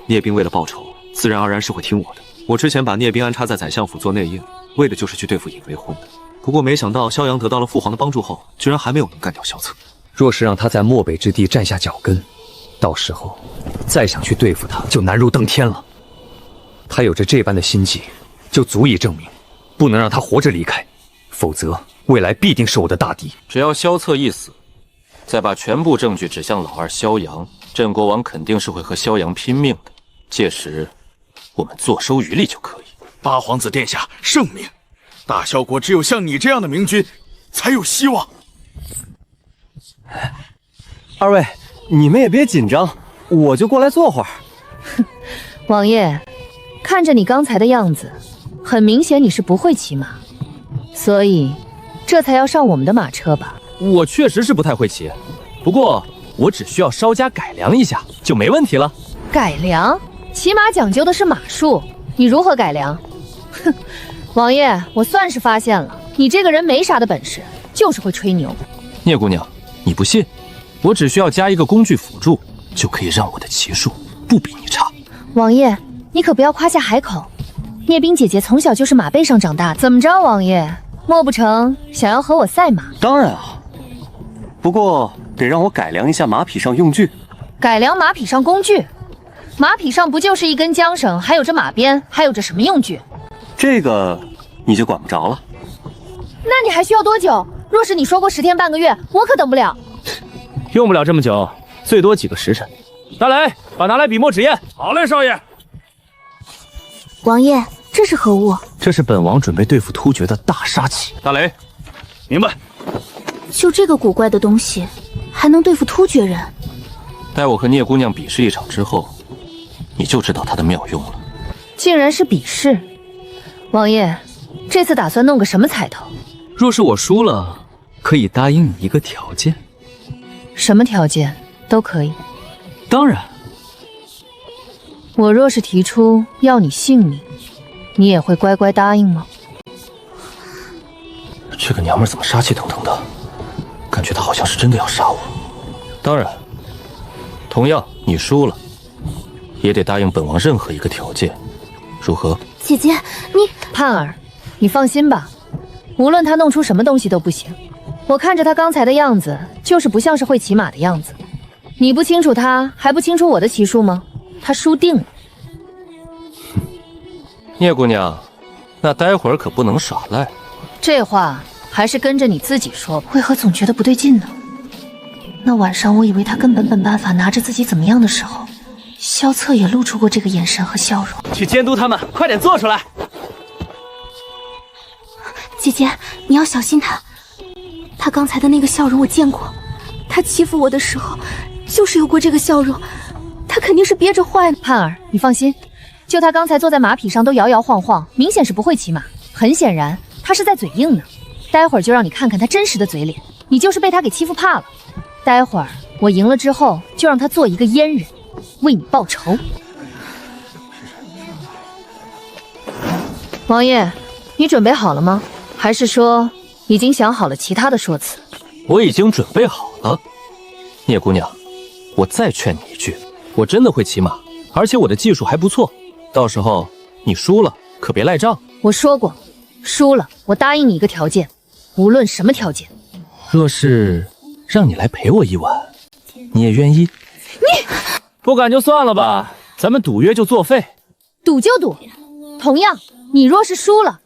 聂冰为了报仇，自然而然是会听我的。我之前把聂冰安插在宰相府做内应，为的就是去对付尹为昏的。不过没想到萧阳得到了父皇的帮助后，居然还没有能干掉萧策。若是让他在漠北之地站下脚跟，到时候再想去对付他，就难如登天了。他有着这般的心计，就足以证明，不能让他活着离开，否则未来必定是我的大敌。只要萧策一死，再把全部证据指向老二萧阳，镇国王肯定是会和萧阳拼命的。届时，我们坐收渔利就可以。八皇子殿下圣明，大萧国只有像你这样的明君，才有希望。二位，你们也别紧张，我就过来坐会儿。王爷，看着你刚才的样子，很明显你是不会骑马，所以这才要上我们的马车吧？我确实是不太会骑，不过我只需要稍加改良一下就没问题了。改良？骑马讲究的是马术，你如何改良？哼，王爷，我算是发现了，你这个人没啥的本事，就是会吹牛。聂姑娘，你不信？我只需要加一个工具辅助，就可以让我的骑术不比你差。王爷，你可不要夸下海口。聂冰姐姐从小就是马背上长大的，怎么着，王爷？莫不成想要和我赛马？当然啊，不过得让我改良一下马匹上用具。改良马匹上工具？马匹上不就是一根缰绳，还有着马鞭，还有着什么用具？这个你就管不着了。那你还需要多久？若是你说过10天半个月，我可等不了。用不了这么久，最多几个时辰。大雷，把拿来笔墨纸砚。好嘞，少爷。王爷，这是何物？这是本王准备对付突厥的大杀器。大雷，明白。就这个古怪的东西，还能对付突厥人？待我和聂姑娘比试一场之后，你就知道它的妙用了。竟然是比试，王爷，这次打算弄个什么彩头？若是我输了，可以答应你一个条件。什么条件都可以。当然。我若是提出要你性命，你也会乖乖答应吗？这个娘们怎么杀气腾腾的？感觉她好像是真的要杀我。当然，同样你输了，也得答应本王任何一个条件，如何？姐姐，你盼儿，你放心吧，无论他弄出什么东西都不行。我看着他刚才的样子，就是不像是会骑马的样子。你不清楚他，还不清楚我的骑术吗？他输定了。聂姑娘，那待会儿可不能耍赖。这话还是跟着你自己说吧。为何总觉得不对劲呢？那晚上我以为他根本办法拿着自己怎么样的时候，萧策也露出过这个眼神和笑容。去监督他们，快点做出来。姐姐，你要小心他。他刚才的那个笑容我见过，他欺负我的时候就是有过这个笑容，他肯定是憋着坏呢。盼儿，你放心，就他刚才坐在马匹上都摇摇晃晃，明显是不会骑马。很显然，他是在嘴硬呢。待会儿就让你看看他真实的嘴脸，你就是被他给欺负怕了。待会儿我赢了之后，就让他做一个阉人，为你报仇。王爷，你准备好了吗？还是说已经想好了其他的说辞？我已经准备好了。聂姑娘，我再劝你一句，我真的会骑马，而且我的技术还不错。到时候你输了可别赖账。我说过，输了我答应你一个条件，无论什么条件。若是让你来陪我一晚，你也愿意？你不敢就算了吧，咱们赌约就作废。赌就赌，同样，你若是输了，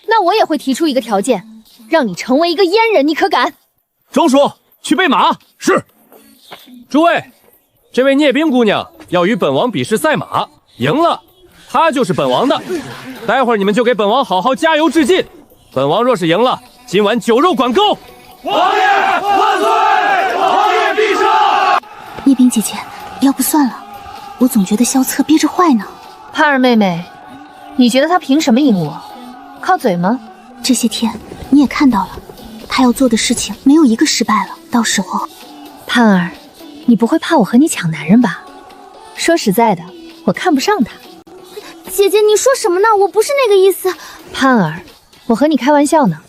那我也会提出一个条件，让你成为一个阉人，你可敢？中暑，去备马。是。诸位，这位聂冰姑娘要与本王比试赛马，赢了，她就是本王的。待会儿你们就给本王好好加油致敬。本王若是赢了，今晚酒肉管够。王爷万岁！王爷必胜！聂冰姐姐，要不算了，我总觉得萧策憋着坏呢。盼儿妹妹，你觉得他凭什么赢我？靠嘴吗？这些天你也看到了，他要做的事情没有一个失败了。到时候，盼儿，你不会怕我和你抢男人吧？说实在的，我看不上他。姐姐，你说什么呢？我不是那个意思。盼儿，我和你开玩笑呢，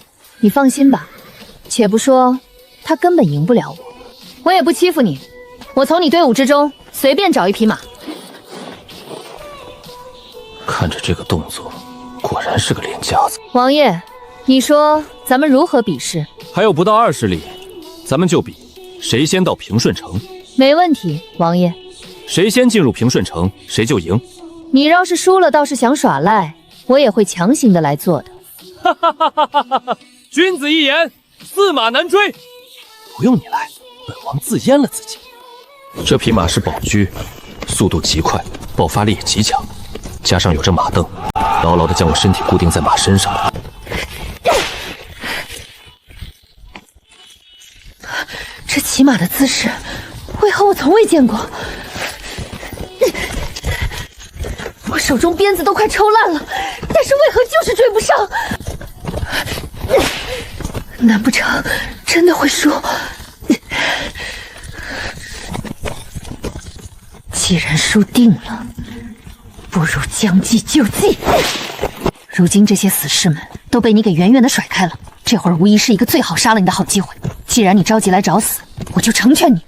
你放心吧。且不说他根本赢不了我，我也不欺负你，我从你队伍之中随便找一匹马。看着这个动作，果然是个练家子。王爷，你说咱们如何比试？还有不到20里，咱们就比谁先到平顺城。没问题，王爷。谁先进入平顺城，谁就赢。你要是输了，倒是想耍赖，我也会强行的来做的。哈哈哈哈哈哈！君子一言，驷马难追。不用你来，本王自阉了自己。这匹马是宝驹，速度极快，爆发力也极强，加上有着马镫，牢牢地将我身体固定在马身上。这骑马的姿势，为何我从未见过？我手中鞭子都快抽烂了，但是为何就是追不上？难不成真的会输？既然输定了，不如将计就计。如今这些死士们都被你给远远的甩开了，这会儿无疑是一个最好杀了你的好机会。既然你着急来找死，我就成全你。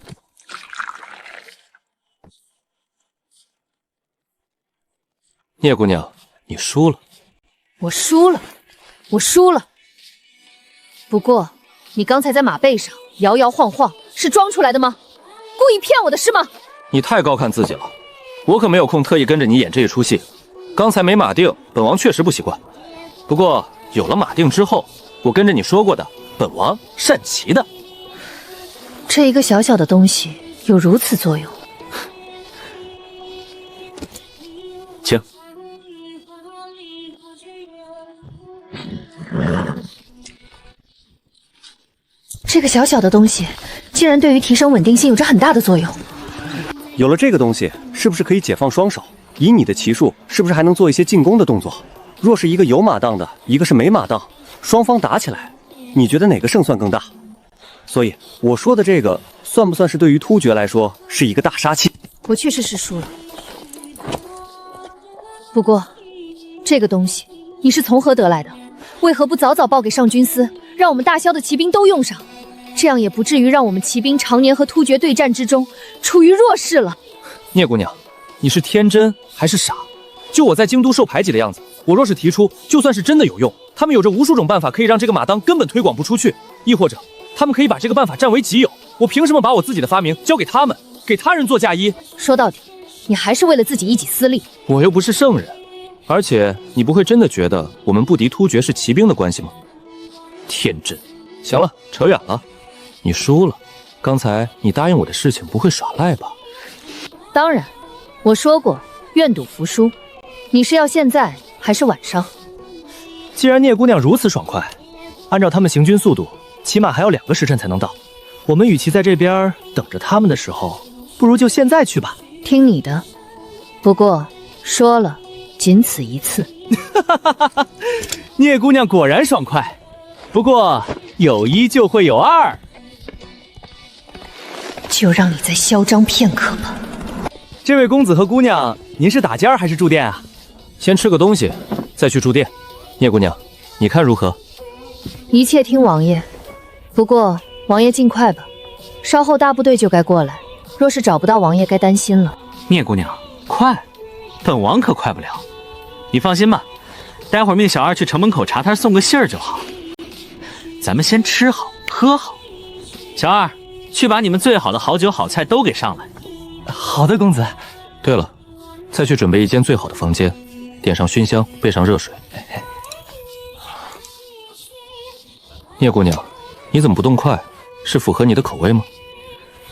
聂姑娘，你输了。我输了，我输了。不过，你刚才在马背上摇摇晃晃，是装出来的吗？故意骗我的是吗？你太高看自己了，我可没有空特意跟着你演这一出戏。刚才没马定，本王确实不习惯。不过有了马定之后，我跟着你说过的，本王善骑的。这一个小小的东西有如此作用？请。这个小小的东西，竟然对于提升稳定性有着很大的作用。有了这个东西，是不是可以解放双手？以你的骑术，是不是还能做一些进攻的动作？若是一个有马当的，一个是没马当，双方打起来，你觉得哪个胜算更大？所以我说的这个，算不算是对于突厥来说是一个大杀器？我确实是输了。不过，这个东西你是从何得来的？为何不早早报给上军司，让我们大萧的骑兵都用上？这样也不至于让我们骑兵常年和突厥对战之中处于弱势了。聂姑娘，你是天真还是傻？就我在京都受排挤的样子，我若是提出，就算是真的有用，他们有着无数种办法可以让这个马当根本推广不出去，亦或者他们可以把这个办法占为己有。我凭什么把我自己的发明交给他们，给他人做嫁衣？说到底，你还是为了自己一己私利。我又不是圣人，而且你不会真的觉得我们不敌突厥是骑兵的关系吗？天真。行了，扯远了。你输了，刚才你答应我的事情不会耍赖吧？当然，我说过愿赌服输。你是要现在还是晚上？既然聂姑娘如此爽快，按照他们行军速度，起码还要2个时辰才能到。我们与其在这边等着他们的时候，不如就现在去吧。听你的。不过说了，仅此一次。聂姑娘果然爽快。不过有一就会有二。就让你再嚣张片刻吧。这位公子和姑娘，您是打尖还是住店啊？先吃个东西，再去住店。聂姑娘，你看如何？一切听王爷。不过王爷尽快吧，稍后大部队就该过来。若是找不到王爷，该担心了。聂姑娘，快！本王可快不了。你放心吧，待会儿命小二去城门口茶摊送个信儿就好。咱们先吃好喝好。小二，去把你们最好的好酒好菜都给上来。好的，公子。对了，再去准备一间最好的房间，点上熏香，备上热水。聂姑娘，你怎么不动筷？是符合你的口味吗？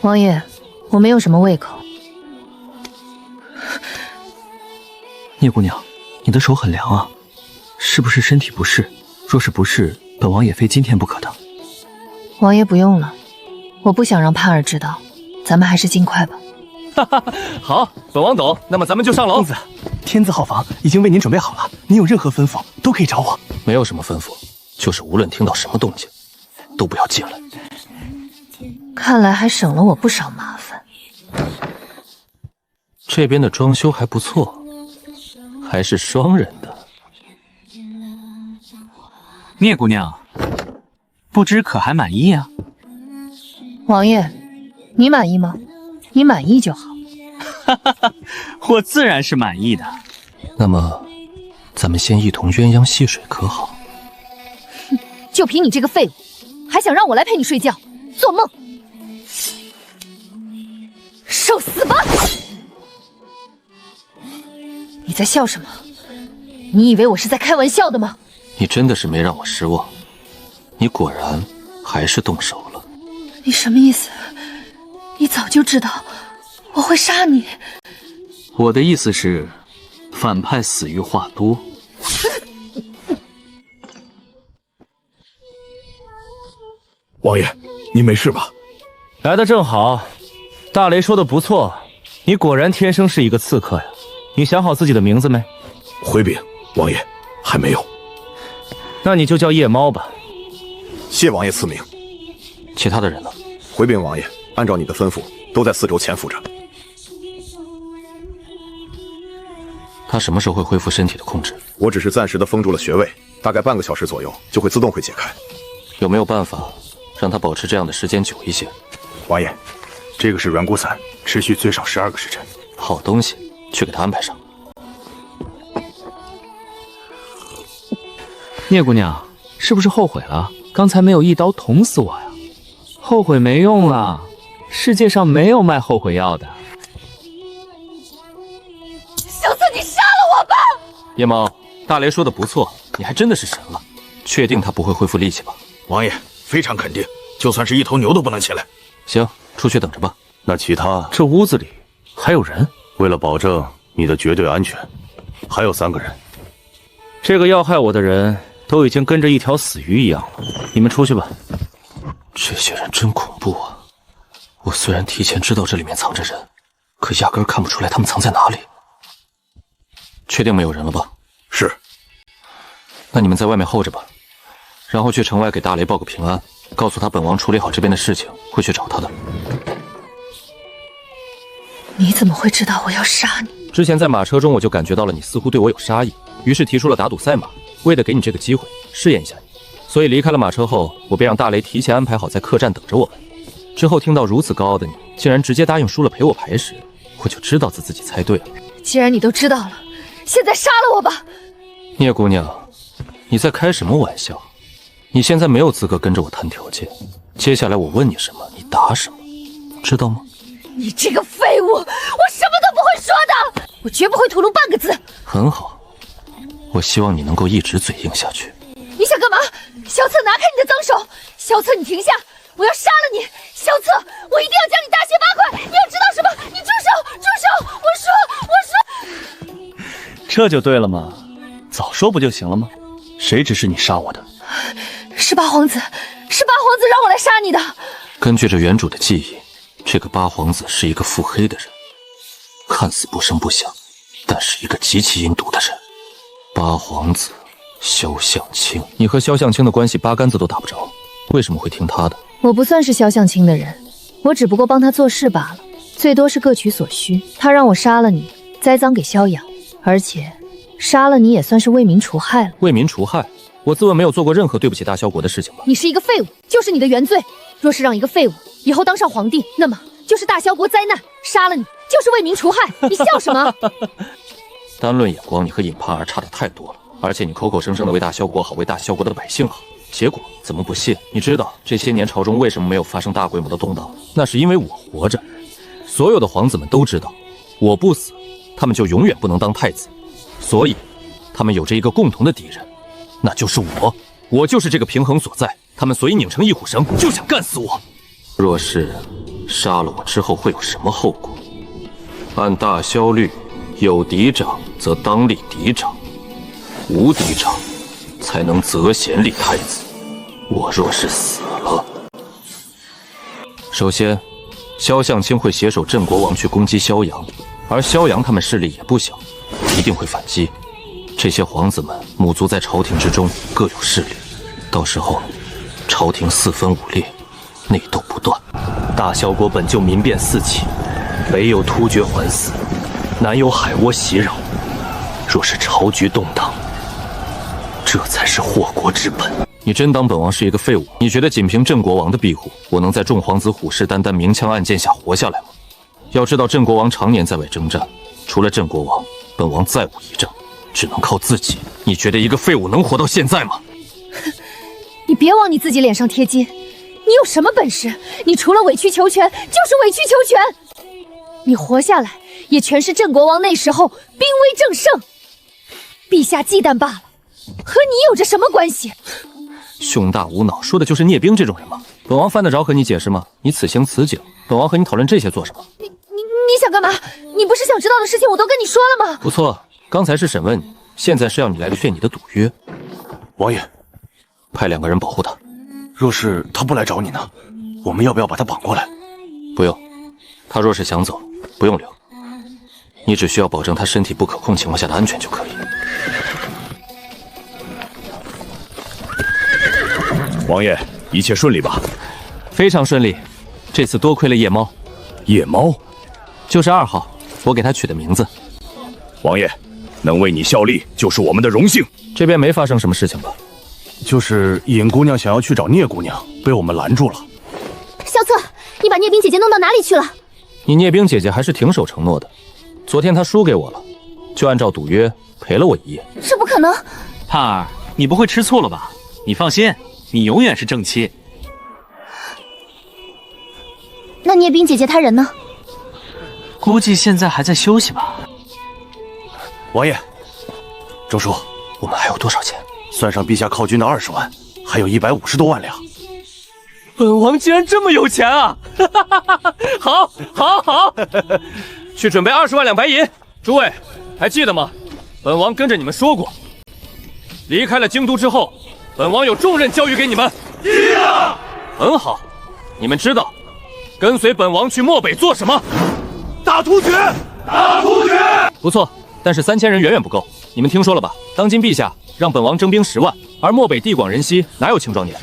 王爷，我没有什么胃口。聂姑娘，你的手很凉啊，是不是身体不适？若是不适，本王也非今天不可的。王爷不用了，我不想让盼儿知道，咱们还是尽快吧。好，本王懂。那么咱们就上楼。公子，天字号房已经为您准备好了，您有任何吩咐都可以找我。没有什么吩咐，就是无论听到什么动静，都不要进来。看来还省了我不少麻烦。这边的装修还不错，还是双人的。聂姑娘，不知可还满意啊？王爷，你满意吗？你满意就好。我自然是满意的。那么，咱们先一同鸳鸯戏水，可好？哼，就凭你这个废物，还想让我来陪你睡觉？做梦！受死吧！你在笑什么？你以为我是在开玩笑的吗？你真的是没让我失望，你果然还是动手了。你什么意思？你早就知道我会杀你。我的意思是，反派死于话多。王爷，你没事吧？来的正好。大雷说的不错，你果然天生是一个刺客呀。你想好自己的名字没？回禀王爷，还没有。那你就叫夜猫吧。谢王爷赐名。其他的人呢？回禀王爷，按照你的吩咐，都在四周潜伏着。他什么时候会恢复身体的控制？我只是暂时的封住了穴位，大概半个小时左右就会自动解开。有没有办法让他保持这样的时间久一些？王爷，这个是软骨散，持续最少12个时辰。好东西，去给他安排上。聂姑娘，是不是后悔了？刚才没有一刀捅死我呀？后悔没用了，世界上没有卖后悔药的。小策，你杀了我吧！夜猫，大雷说的不错，你还真的是神了。确定他不会恢复力气吧？王爷，非常肯定，就算是一头牛都不能起来。行，出去等着吧。那其他？这屋子里还有人？为了保证你的绝对安全，还有3个人。这个要害我的人都已经跟着一条死鱼一样了，你们出去吧。这些人真恐怖啊！我虽然提前知道这里面藏着人，可压根看不出来他们藏在哪里。确定没有人了吧？是。那你们在外面候着吧，然后去城外给大雷报个平安，告诉他本王处理好这边的事情，会去找他的。你怎么会知道我要杀你？之前在马车中我就感觉到了你似乎对我有杀意，于是提出了打赌赛马，为了给你这个机会试验一下你。所以离开了马车后，我便让大雷提前安排好在客栈等着我们。之后听到如此高傲的你竟然直接答应输了陪我牌时，我就知道自己猜对了。既然你都知道了，现在杀了我吧！聂姑娘，你在开什么玩笑？你现在没有资格跟着我谈条件。接下来我问你什么，你答什么，知道吗？你这个废物，我什么都不会说的，我绝不会吐露半个字。很好，我希望你能够一直嘴硬下去。你想干嘛？萧策，拿开你的脏手！萧策，你停下！我要杀了你！萧策，我一定要将你大卸八块！你要知道什么？你住手！住手！我说。这就对了嘛，早说不就行了吗？谁指使你杀我的？是八皇子，是八皇子让我来杀你的。根据这原主的记忆，这个八皇子是一个腹黑的人，看似不声不响，但是一个极其阴毒的人。八皇子萧向清，你和萧向清的关系八竿子都打不着，为什么会听他的？我不算是萧向清的人，我只不过帮他做事罢了，最多是各取所需。他让我杀了你，栽赃给萧阳，而且杀了你也算是为民除害了。为民除害？我自问没有做过任何对不起大萧国的事情吧？你是一个废物，就是你的原罪。若是让一个废物以后当上皇帝，那么就是大萧国灾难。杀了你就是为民除害，你笑什么？单论眼光，你和尹盼儿差得太多了。而且你口口声声的为大萧国好，为大萧国的百姓好，结果怎么不信？你知道这些年朝中为什么没有发生大规模的动荡？那是因为我活着。所有的皇子们都知道，我不死，他们就永远不能当太子。所以，他们有着一个共同的敌人，那就是我。我就是这个平衡所在。他们所以拧成一股绳，就想干死我。若是杀了我之后会有什么后果？按大萧律，有嫡长则当立嫡长，无嫡长才能择贤立太子。我若是死了，首先，萧向清会携手镇国王去攻击萧阳，而萧阳他们势力也不小，一定会反击。这些皇子们母族在朝廷之中各有势力，到时候朝廷四分五裂，内斗不断。大萧国本就民变四起，北有突厥环伺，南有海倭袭扰。若是朝局动荡，这才是祸国之本。你真当本王是一个废物？你觉得仅凭镇国王的庇护，我能在众皇子虎视眈眈、明枪暗箭下活下来吗？要知道，镇国王常年在外征战，除了镇国王，本王再无一仗，只能靠自己。你觉得一个废物能活到现在吗？你别往你自己脸上贴金，你有什么本事？你除了委曲求全，就是委曲求全。你活下来，也全是镇国王那时候兵威正盛，陛下忌惮罢了，和你有着什么关系？胸大无脑，说的就是聂冰这种人吗？本王犯得着和你解释吗？你此行此景，本王和你讨论这些做什么？你想干嘛？你不是想知道的事情我都跟你说了吗？不错，刚才是审问你，现在是要你来劝你的赌约。王爷，派2个人保护他。若是他不来找你呢？我们要不要把他绑过来？不用，他若是想走，不用留。你只需要保证他身体不可控情况下的安全就可以。王爷，一切顺利吧？非常顺利。这次多亏了夜猫。夜猫，就是2号，我给他取的名字。王爷，能为你效力就是我们的荣幸。这边没发生什么事情吧？就是尹姑娘想要去找聂姑娘，被我们拦住了。萧策，你把聂冰姐姐弄到哪里去了？你聂冰姐姐还是挺守承诺的。昨天她输给我了，就按照赌约陪了我一夜。这不可能！盼儿，你不会吃醋了吧？你放心，你永远是正妻。那聂冰姐姐她人呢？估计现在还在休息吧。王爷，周叔，我们还有多少钱？算上陛下犒军的20万，还有150多万两。本王竟然这么有钱啊！好，好，好，去准备20万两白银。诸位还记得吗？本王跟着你们说过，离开了京都之后，本王有重任交予给你们。记得。很好，你们知道跟随本王去漠北做什么？大突厥，大突厥。不错，但是3000人远远不够。你们听说了吧？当今陛下让本王征兵10万，而漠北地广人稀，哪有青壮年？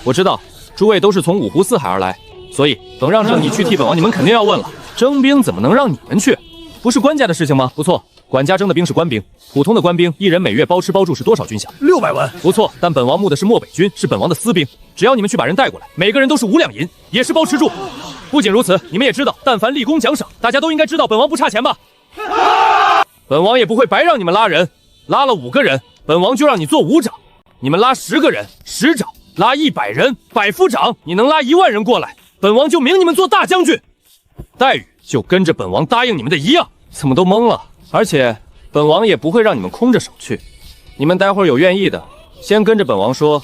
我知道诸位都是从五湖四海而来，所以等让正你去替本王，你们肯定要问了：征兵怎么能让你们去？不是官家的事情吗？不错，管家征的兵是官兵，普通的官兵一人每月包吃包住是多少军饷？600万。不错，但本王募的是漠北军，是本王的私兵，只要你们去把人带过来，每个人都是5两银，也是包吃住。不仅如此，你们也知道，但凡立功奖赏，大家都应该知道本王不差钱吧？本王也不会白让你们拉人，拉了5个人，本王就让你做5长；你们拉10个人，10长；拉100人，100夫长。你能拉1万人过来，本王就明你们做大将军。待遇就跟着本王答应你们的一样。怎么都懵了？而且本王也不会让你们空着手去。你们待会儿有愿意的，先跟着本王说，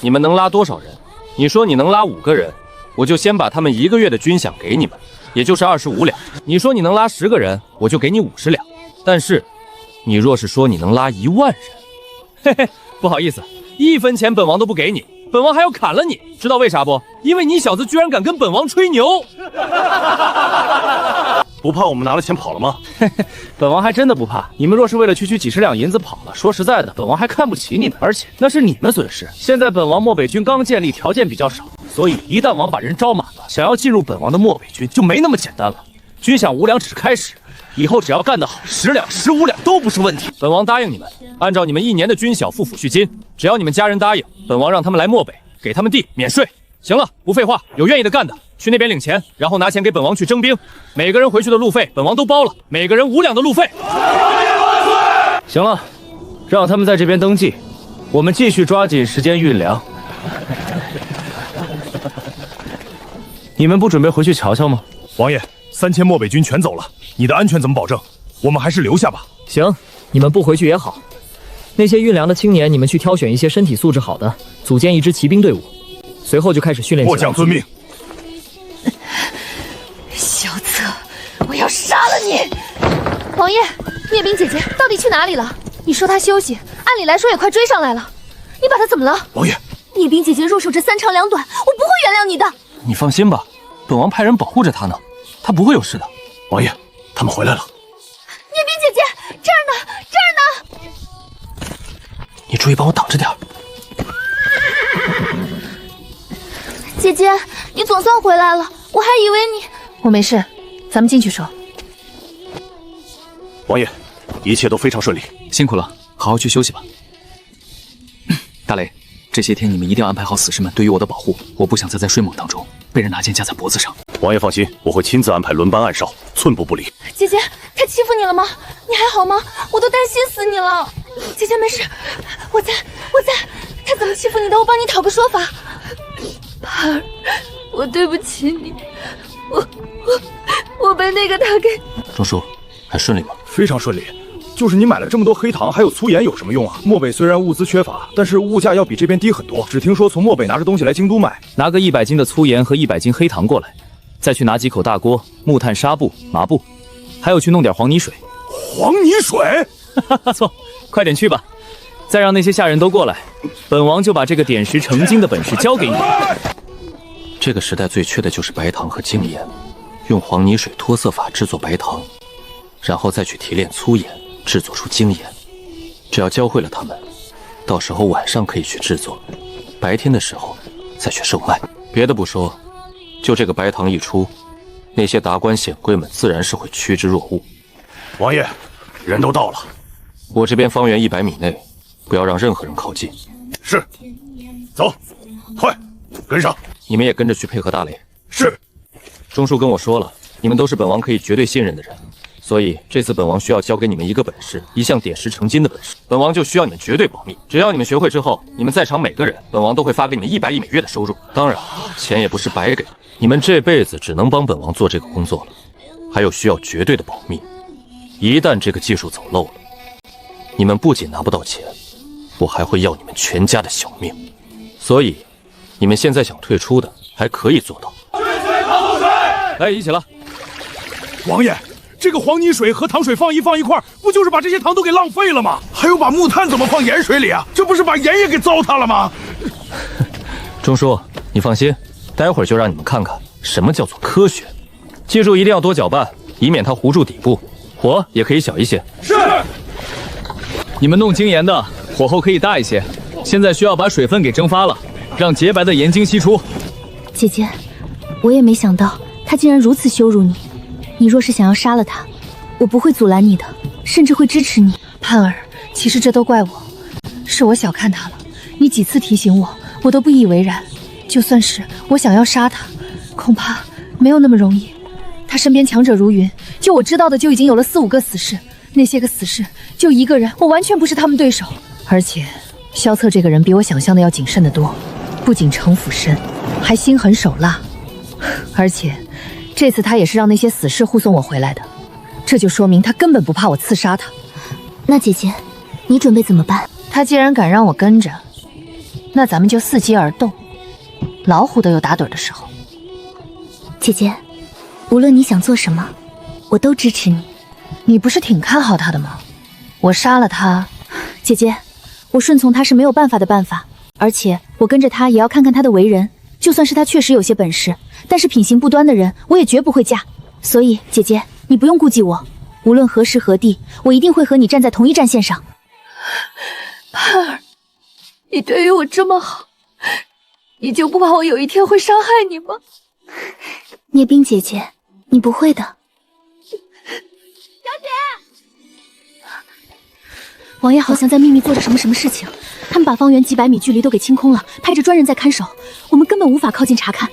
你们能拉多少人？你说你能拉5个人，我就先把他们1个月的军饷给你们，也就是25两。你说你能拉10个人，我就给你50两。但是你若是说你能拉1万人，嘿嘿，不好意思，1分钱本王都不给你，本王还要砍了你，知道为啥不？因为你小子居然敢跟本王吹牛。不怕我们拿了钱跑了吗？本王还真的不怕。你们若是为了区区几10两银子跑了，说实在的，本王还看不起你们，而且那是你们损失。现在本王漠北军刚建立，条件比较少，所以一旦王把人招满了，想要进入本王的漠北军就没那么简单了。军饷5两只是开始，以后只要干得好，10两、15两都不是问题。本王答应你们，按照你们1年的军饷付抚恤金，只要你们家人答应，本王让他们来漠北，给他们地免税。行了，不废话，有愿意的干的，去那边领钱，然后拿钱给本王去征兵，每个人回去的路费本王都包了，每个人5两的路费。行了，让他们在这边登记，我们继续抓紧时间运粮。你们不准备回去瞧瞧吗？王爷，3000漠北军全走了，你的安全怎么保证？我们还是留下吧。行，你们不回去也好。那些运粮的青年，你们去挑选一些身体素质好的，组建一支骑兵队伍，随后就开始训练。末将遵命。萧策，我要杀了你！王爷，聂冰姐姐到底去哪里了？你说她休息，按理来说也快追上来了，你把她怎么了？王爷，聂冰姐姐若守这3长2短，我不会原谅你的。你放心吧，本王派人保护着她呢，她不会有事的。王爷，他们回来了。聂冰姐姐，这儿呢，这儿呢！你注意帮我挡着点。姐姐，你总算回来了，我还以为你……我没事，咱们进去说。王爷，一切都非常顺利，辛苦了，好好去休息吧。大雷，这些天你们一定要安排好死士们对于我的保护，我不想再在睡梦当中被人拿剑架在脖子上。王爷放心，我会亲自安排轮班暗哨，寸步不离。姐姐，他欺负你了吗？你还好吗？我都担心死你了。姐姐没事，我在。他怎么欺负你的？我帮你讨个说法。盼儿，我对不起你，我被那个他给……钟叔，还顺利吗？非常顺利。就是你买了这么多黑糖还有粗盐有什么用啊？漠北虽然物资缺乏，但是物价要比这边低很多。只听说从漠北拿着东西来京都卖，拿个100斤的粗盐和100斤黑糖过来，再去拿几口大锅、木炭、纱布、麻布，还有去弄点黄泥水。黄泥水？哈，错，快点去吧。再让那些下人都过来，本王就把这个点石成金的本事交给你。这个时代最缺的就是白糖和精盐，用黄泥水脱色法制作白糖，然后再去提炼粗盐，制作出精盐。只要教会了他们，到时候晚上可以去制作，白天的时候再去售卖。别的不说，就这个白糖一出，那些达官显贵们自然是会趋之若鹜。王爷，人都到了，我这边方圆100米内，不要让任何人靠近。是，走，快跟上。你们也跟着去配合大雷。是。钟叔跟我说了，你们都是本王可以绝对信任的人，所以这次本王需要教给你们一个本事，一项点石成金的本事。本王就需要你们绝对保密，只要你们学会之后，你们在场每个人，本王都会发给你们100亿美月的收入。当然，钱也不是白给，你们这辈子只能帮本王做这个工作了。还有需要绝对的保密，一旦这个技术走漏了，你们不仅拿不到钱，我还会要你们全家的小命。所以，你们现在想退出的，还可以做到。来，一起了。王爷，这个黄泥水和糖水放一块，不就是把这些糖都给浪费了吗？还有把木炭怎么放盐水里啊？这不是把盐也给糟蹋了吗？钟叔，你放心，待会儿就让你们看看什么叫做科学。记住一定要多搅拌，以免它糊住底部，火也可以小一些。是。你们弄精盐的，火候可以大一些。现在需要把水分给蒸发了，让洁白的盐精析出。姐姐，我也没想到他竟然如此羞辱你。你若是想要杀了他，我不会阻拦你的，甚至会支持你。盼儿，其实这都怪我，是我小看他了。你几次提醒我，我都不以为然。就算是我想要杀他，恐怕没有那么容易。他身边强者如云，就我知道的就已经有了4、5个死士，那些个死士就一个人，我完全不是他们对手。而且萧策这个人比我想象的要谨慎得多，不仅城府深，还心狠手辣。而且这次他也是让那些死士护送我回来的，这就说明他根本不怕我刺杀他。那姐姐，你准备怎么办？他既然敢让我跟着，那咱们就伺机而动，老虎都有打盹的时候。姐姐，无论你想做什么，我都支持你。你不是挺看好他的吗？我杀了他，姐姐，我顺从他是没有办法的办法，而且我跟着他也要看看他的为人。就算是他确实有些本事，但是品行不端的人，我也绝不会嫁。所以，姐姐，你不用顾忌我，无论何时何地，我一定会和你站在同一战线上。盼儿，你对于我这么好，你就不怕我有一天会伤害你吗？聂冰姐姐，你不会的。小姐，王爷好像在秘密做着什么事情，他们把方圆几百米距离都给清空了，派着专人在看守，我们根本无法靠近查看。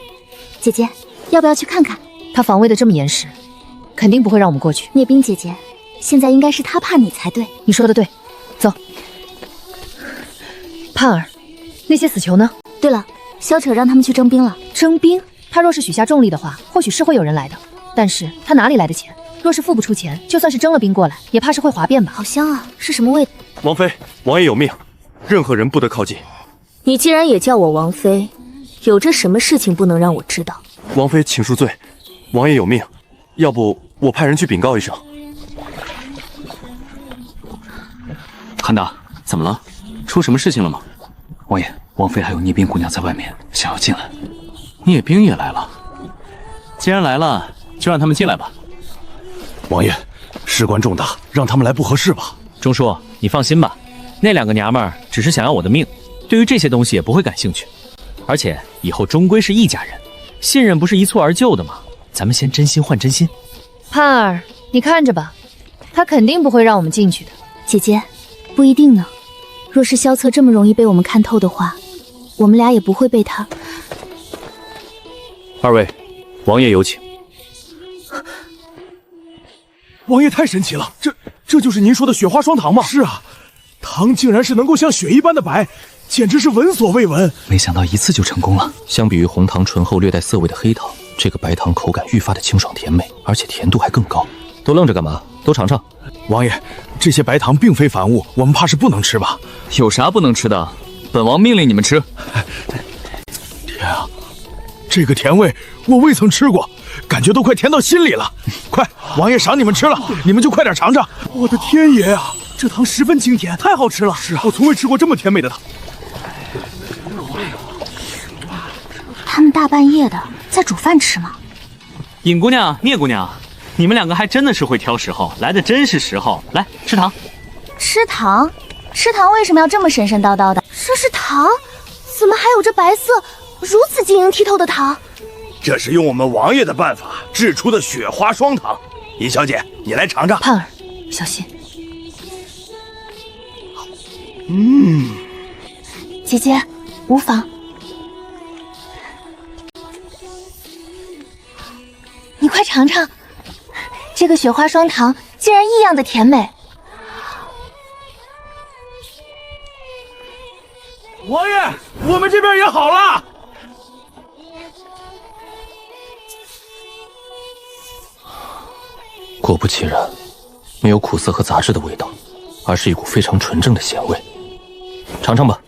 姐姐，要不要去看看？他防卫的这么严实，肯定不会让我们过去。聂冰姐姐，现在应该是他怕你才对。你说的对，走。盼儿，那些死囚呢？对了，萧扯让他们去征兵了。征兵？他若是许下重利的话，或许是会有人来的，但是他哪里来的钱？若是付不出钱，就算是征了兵过来，也怕是会哗变吧。好香啊，是什么味道？王妃，王爷有命，任何人不得靠近。你既然也叫我王妃，有着什么事情不能让我知道？王妃请恕罪，王爷有命，要不我派人去禀告一声。韩大，怎么了？出什么事情了吗？王爷，王妃还有聂冰姑娘在外面，想要进来。聂冰也来了，既然来了，就让他们进来吧。王爷，事关重大，让他们来不合适吧？钟叔，你放心吧，那2个娘们儿只是想要我的命，对于这些东西也不会感兴趣。而且以后终归是一家人，信任不是一蹴而就的吗？咱们先真心换真心。盼儿，你看着吧，他肯定不会让我们进去的。姐姐，不一定呢。若是萧策这么容易被我们看透的话，我们俩也不会被他。二位，王爷有请。王爷太神奇了，这就是您说的雪花霜糖吗？是啊，糖竟然是能够像雪一般的白，简直是闻所未闻。没想到一次就成功了。相比于红糖醇厚略带涩味的黑糖，这个白糖口感愈发的清爽甜美，而且甜度还更高。都愣着干嘛？都尝尝。王爷，这些白糖并非凡物，我们怕是不能吃吧？有啥不能吃的？本王命令你们吃。天啊，这个甜味我未曾吃过，感觉都快甜到心里了。快，王爷赏你们吃了，你们就快点尝尝。我的天爷啊，这糖十分清甜，太好吃了。是啊，我从未吃过这么甜美的糖。他们大半夜的在煮饭吃吗？尹姑娘、聂姑娘，你们两个还真的是会挑时候，来的真是时候。来吃糖。吃糖？吃糖为什么要这么神神叨叨的？这是糖？怎么还有这白色如此晶莹剔透的糖？这是用我们王爷的办法制出的雪花霜糖。尹小姐，你来尝尝。盼儿，小心。姐姐，无妨。你快尝尝，这个雪花霜糖竟然异样的甜美。王爷，我们这边也好了。果不其然，没有苦涩和杂质的味道，而是一股非常纯正的咸味。尝尝吧。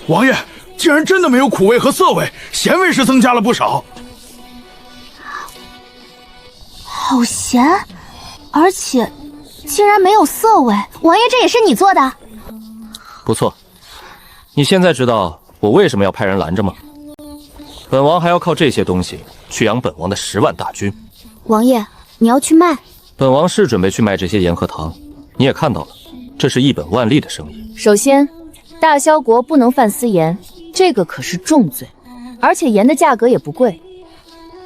王爷，竟然真的没有苦味和涩味，咸味是增加了不少。好咸，而且竟然没有涩味。王爷，这也是你做的？不错，你现在知道我为什么要派人拦着吗？本王还要靠这些东西去养本王的10万大军。王爷，你要去卖？本王是准备去卖这些盐和糖，你也看到了，这是一本万利的生意。首先，大萧国不能贩私盐，这个可是重罪。而且盐的价格也不贵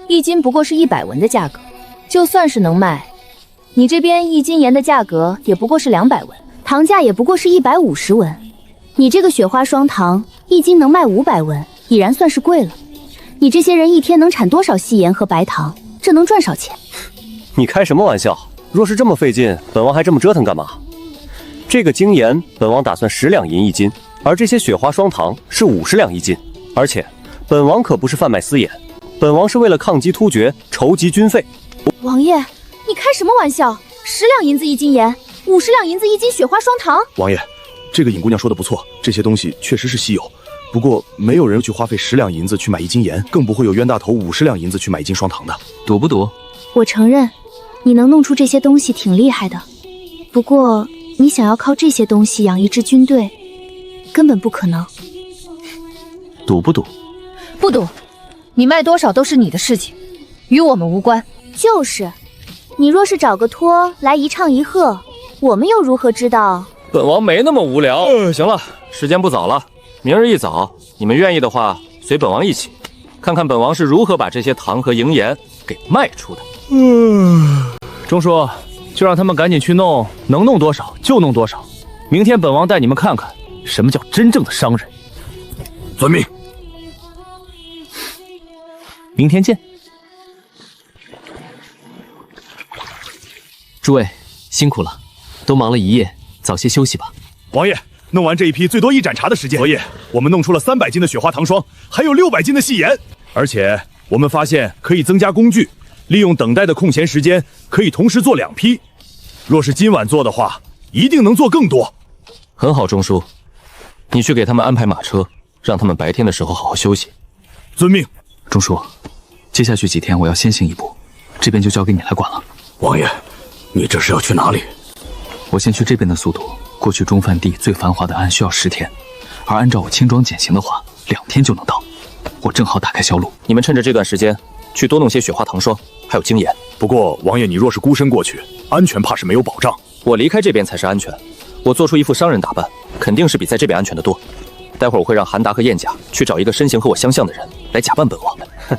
，1斤不过是100文的价格。就算是能卖，你这边1斤盐的价格也不过是200文，糖价也不过是150文。你这个雪花霜糖1斤能卖500文，已然算是贵了。你这些人一天能产多少细盐和白糖？这能赚少钱？你开什么玩笑？若是这么费劲，本王还这么折腾干嘛？这个精盐，本王打算10两银1斤，而这些雪花霜糖是50两1斤。而且，本王可不是贩卖私盐，本王是为了抗击突厥，筹集军费。王爷，你开什么玩笑？10两银子1斤盐，50两银子1斤雪花霜糖。王爷，这个尹姑娘说的不错，这些东西确实是稀有。不过，没有人去花费10两银子去买1斤盐，更不会有冤大头50两银子去买1斤霜糖的。赌不赌？我承认，你能弄出这些东西挺厉害的。不过，你想要靠这些东西养一支军队，根本不可能。赌不赌？不赌，你卖多少都是你的事情，与我们无关。就是，你若是找个托来一唱一和，我们又如何知道？本王没那么无聊。行了，时间不早了，明日一早，你们愿意的话，随本王一起，看看本王是如何把这些糖和银盐给卖出的。钟叔，就让他们赶紧去弄，能弄多少就弄多少。明天本王带你们看看什么叫真正的商人。遵命。明天见。诸位辛苦了，都忙了一夜，早些休息吧。王爷，弄完这一批最多1盏茶的时间。昨夜我们弄出了300斤的雪花糖霜，还有600斤的细盐，而且我们发现可以增加工具，利用等待的空闲时间，可以同时做2批。若是今晚做的话，一定能做更多。很好，钟叔，你去给他们安排马车，让他们白天的时候好好休息。遵命。钟叔，接下去几天我要先行一步，这边就交给你来管了。王爷，你这是要去哪里？我先去这边的速度，过去中范地最繁华的安需要10天，而按照我轻装简行的话，2天就能到。我正好打开销路。你们趁着这段时间，去多弄些雪花糖霜，还有精盐。不过王爷，你若是孤身过去，安全怕是没有保障。我离开这边才是安全。我做出一副商人打扮，肯定是比在这边安全的多。待会儿我会让韩达和燕甲去找一个身形和我相像的人来假扮本王。哼，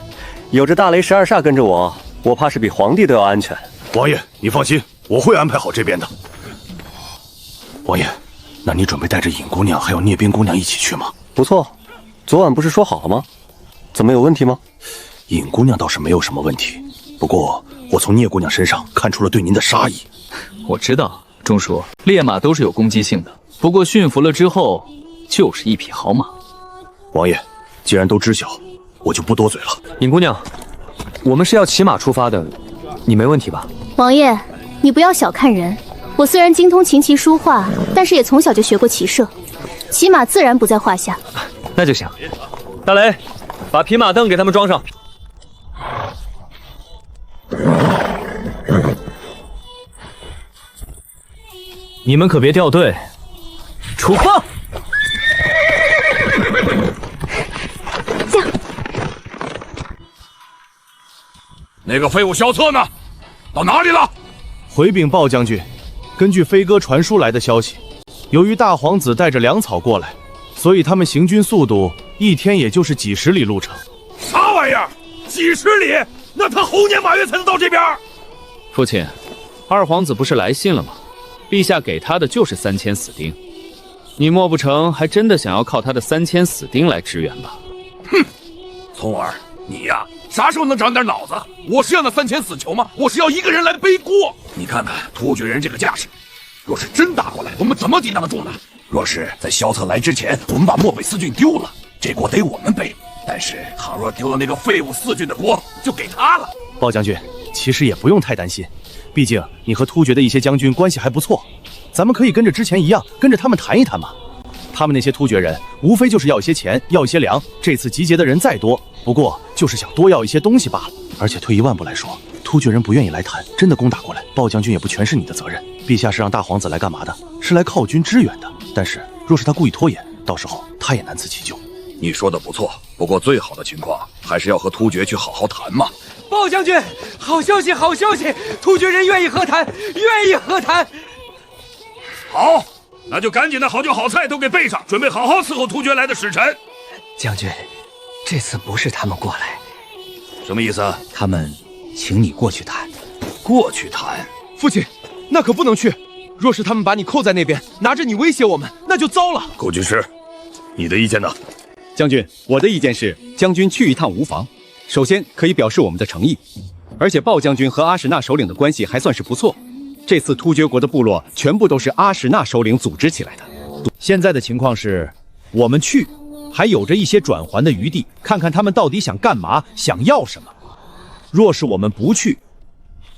有着大雷12煞跟着我，我怕是比皇帝都要安全。王爷，你放心，我会安排好这边的。王爷，那你准备带着尹姑娘还有聂冰姑娘一起去吗？不错，昨晚不是说好了吗？怎么有问题吗？尹姑娘倒是没有什么问题，不过我从聂姑娘身上看出了对您的杀意。我知道，钟叔，烈马都是有攻击性的，不过驯服了之后就是一匹好马。王爷，既然都知晓，我就不多嘴了。尹姑娘，我们是要骑马出发的，你没问题吧？王爷，你不要小看人，我虽然精通琴棋书画，但是也从小就学过骑射，骑马自然不在话下。那就行。大雷，把匹马凳给他们装上。你们可别掉队，出发！那个废物萧策呢？到哪里了？回禀鲍将军，根据飞鸽传书来的消息，由于大皇子带着粮草过来，所以他们行军速度一天也就是几十里路程。啥玩意儿？几十里？那他猴年马月才能到这边？父亲，二皇子不是来信了吗？陛下给他的就是3000死丁，你莫不成还真的想要靠他的3000死丁来支援吧？哼，聪儿，你呀，啥时候能长点脑子？我是要那3000死囚吗？我是要一个人来背锅。你看看突厥人这个架势，若是真打过来，我们怎么抵挡得住呢？若是在萧策来之前，我们把漠北四郡丢了，这锅得我们背。但是倘若丢了那个废物4郡的锅，就给他了。鲍将军，其实也不用太担心，毕竟你和突厥的一些将军关系还不错，咱们可以跟着之前一样，跟着他们谈一谈嘛。他们那些突厥人，无非就是要一些钱，要一些粮。这次集结的人再多，不过就是想多要一些东西罢了。而且退一万步来说，突厥人不愿意来谈，真的攻打过来，鲍将军也不全是你的责任。陛下是让大皇子来干嘛的？是来犒军支援的。但是若是他故意拖延，到时候他也难辞其咎。你说的不错，不过最好的情况还是要和突厥去好好谈嘛。鲍将军，好消息，好消息！突厥人愿意和谈，愿意和谈。好，那就赶紧的好酒好菜都给备上，准备好好伺候突厥来的使臣。将军，这次不是他们过来，什么意思？他们请你过去谈。过去谈？父亲，那可不能去。若是他们把你扣在那边，拿着你威胁我们，那就糟了。寇军师，你的意见呢？将军，我的意见是，将军去一趟无妨。首先可以表示我们的诚意，而且鲍将军和阿史那首领的关系还算是不错。这次突厥国的部落全部都是阿史那首领组织起来的。现在的情况是，我们去，还有着一些转圜的余地，看看他们到底想干嘛，想要什么。若是我们不去，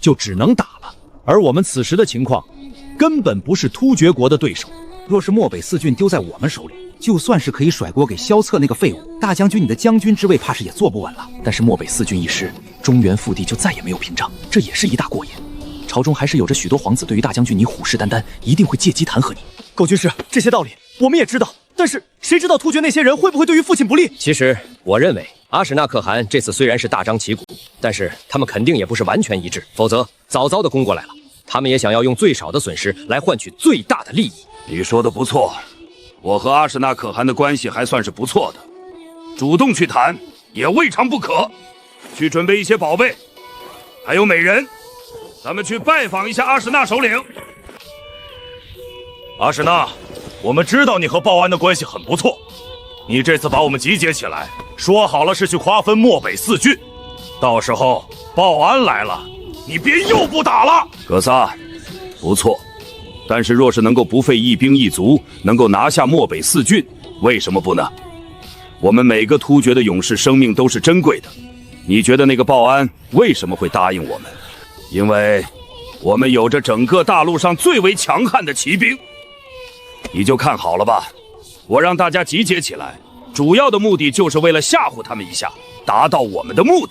就只能打了。而我们此时的情况，根本不是突厥国的对手。若是漠北4郡丢在我们手里，就算是可以甩锅给萧策那个废物，大将军你的将军之位怕是也坐不稳了。但是漠北4郡一失，中原腹地就再也没有屏障，这也是一大过瘾。朝中还是有着许多皇子对于大将军你虎视眈眈，一定会借机弹劾你。寇军师，这些道理我们也知道，但是谁知道突厥那些人会不会对于父亲不利？其实我认为阿史那可汗这次虽然是大张旗鼓，但是他们肯定也不是完全一致，否则早早的攻过来了。他们也想要用最少的损失来换取最大的利益。你说的不错，我和阿史那可汗的关系还算是不错的，主动去谈也未尝不可。去准备一些宝贝，还有美人，咱们去拜访一下阿史那首领。阿史那，我们知道你和鲍安的关系很不错，你这次把我们集结起来，说好了是去瓜分漠北4郡，到时候鲍安来了，你别又不打了。格萨，不错，但是若是能够不费一兵一卒，能够拿下漠北4郡，为什么不呢？我们每个突厥的勇士生命都是珍贵的，你觉得那个鲍安为什么会答应我们？因为我们有着整个大陆上最为强悍的骑兵。你就看好了吧，我让大家集结起来，主要的目的就是为了吓唬他们一下，达到我们的目的。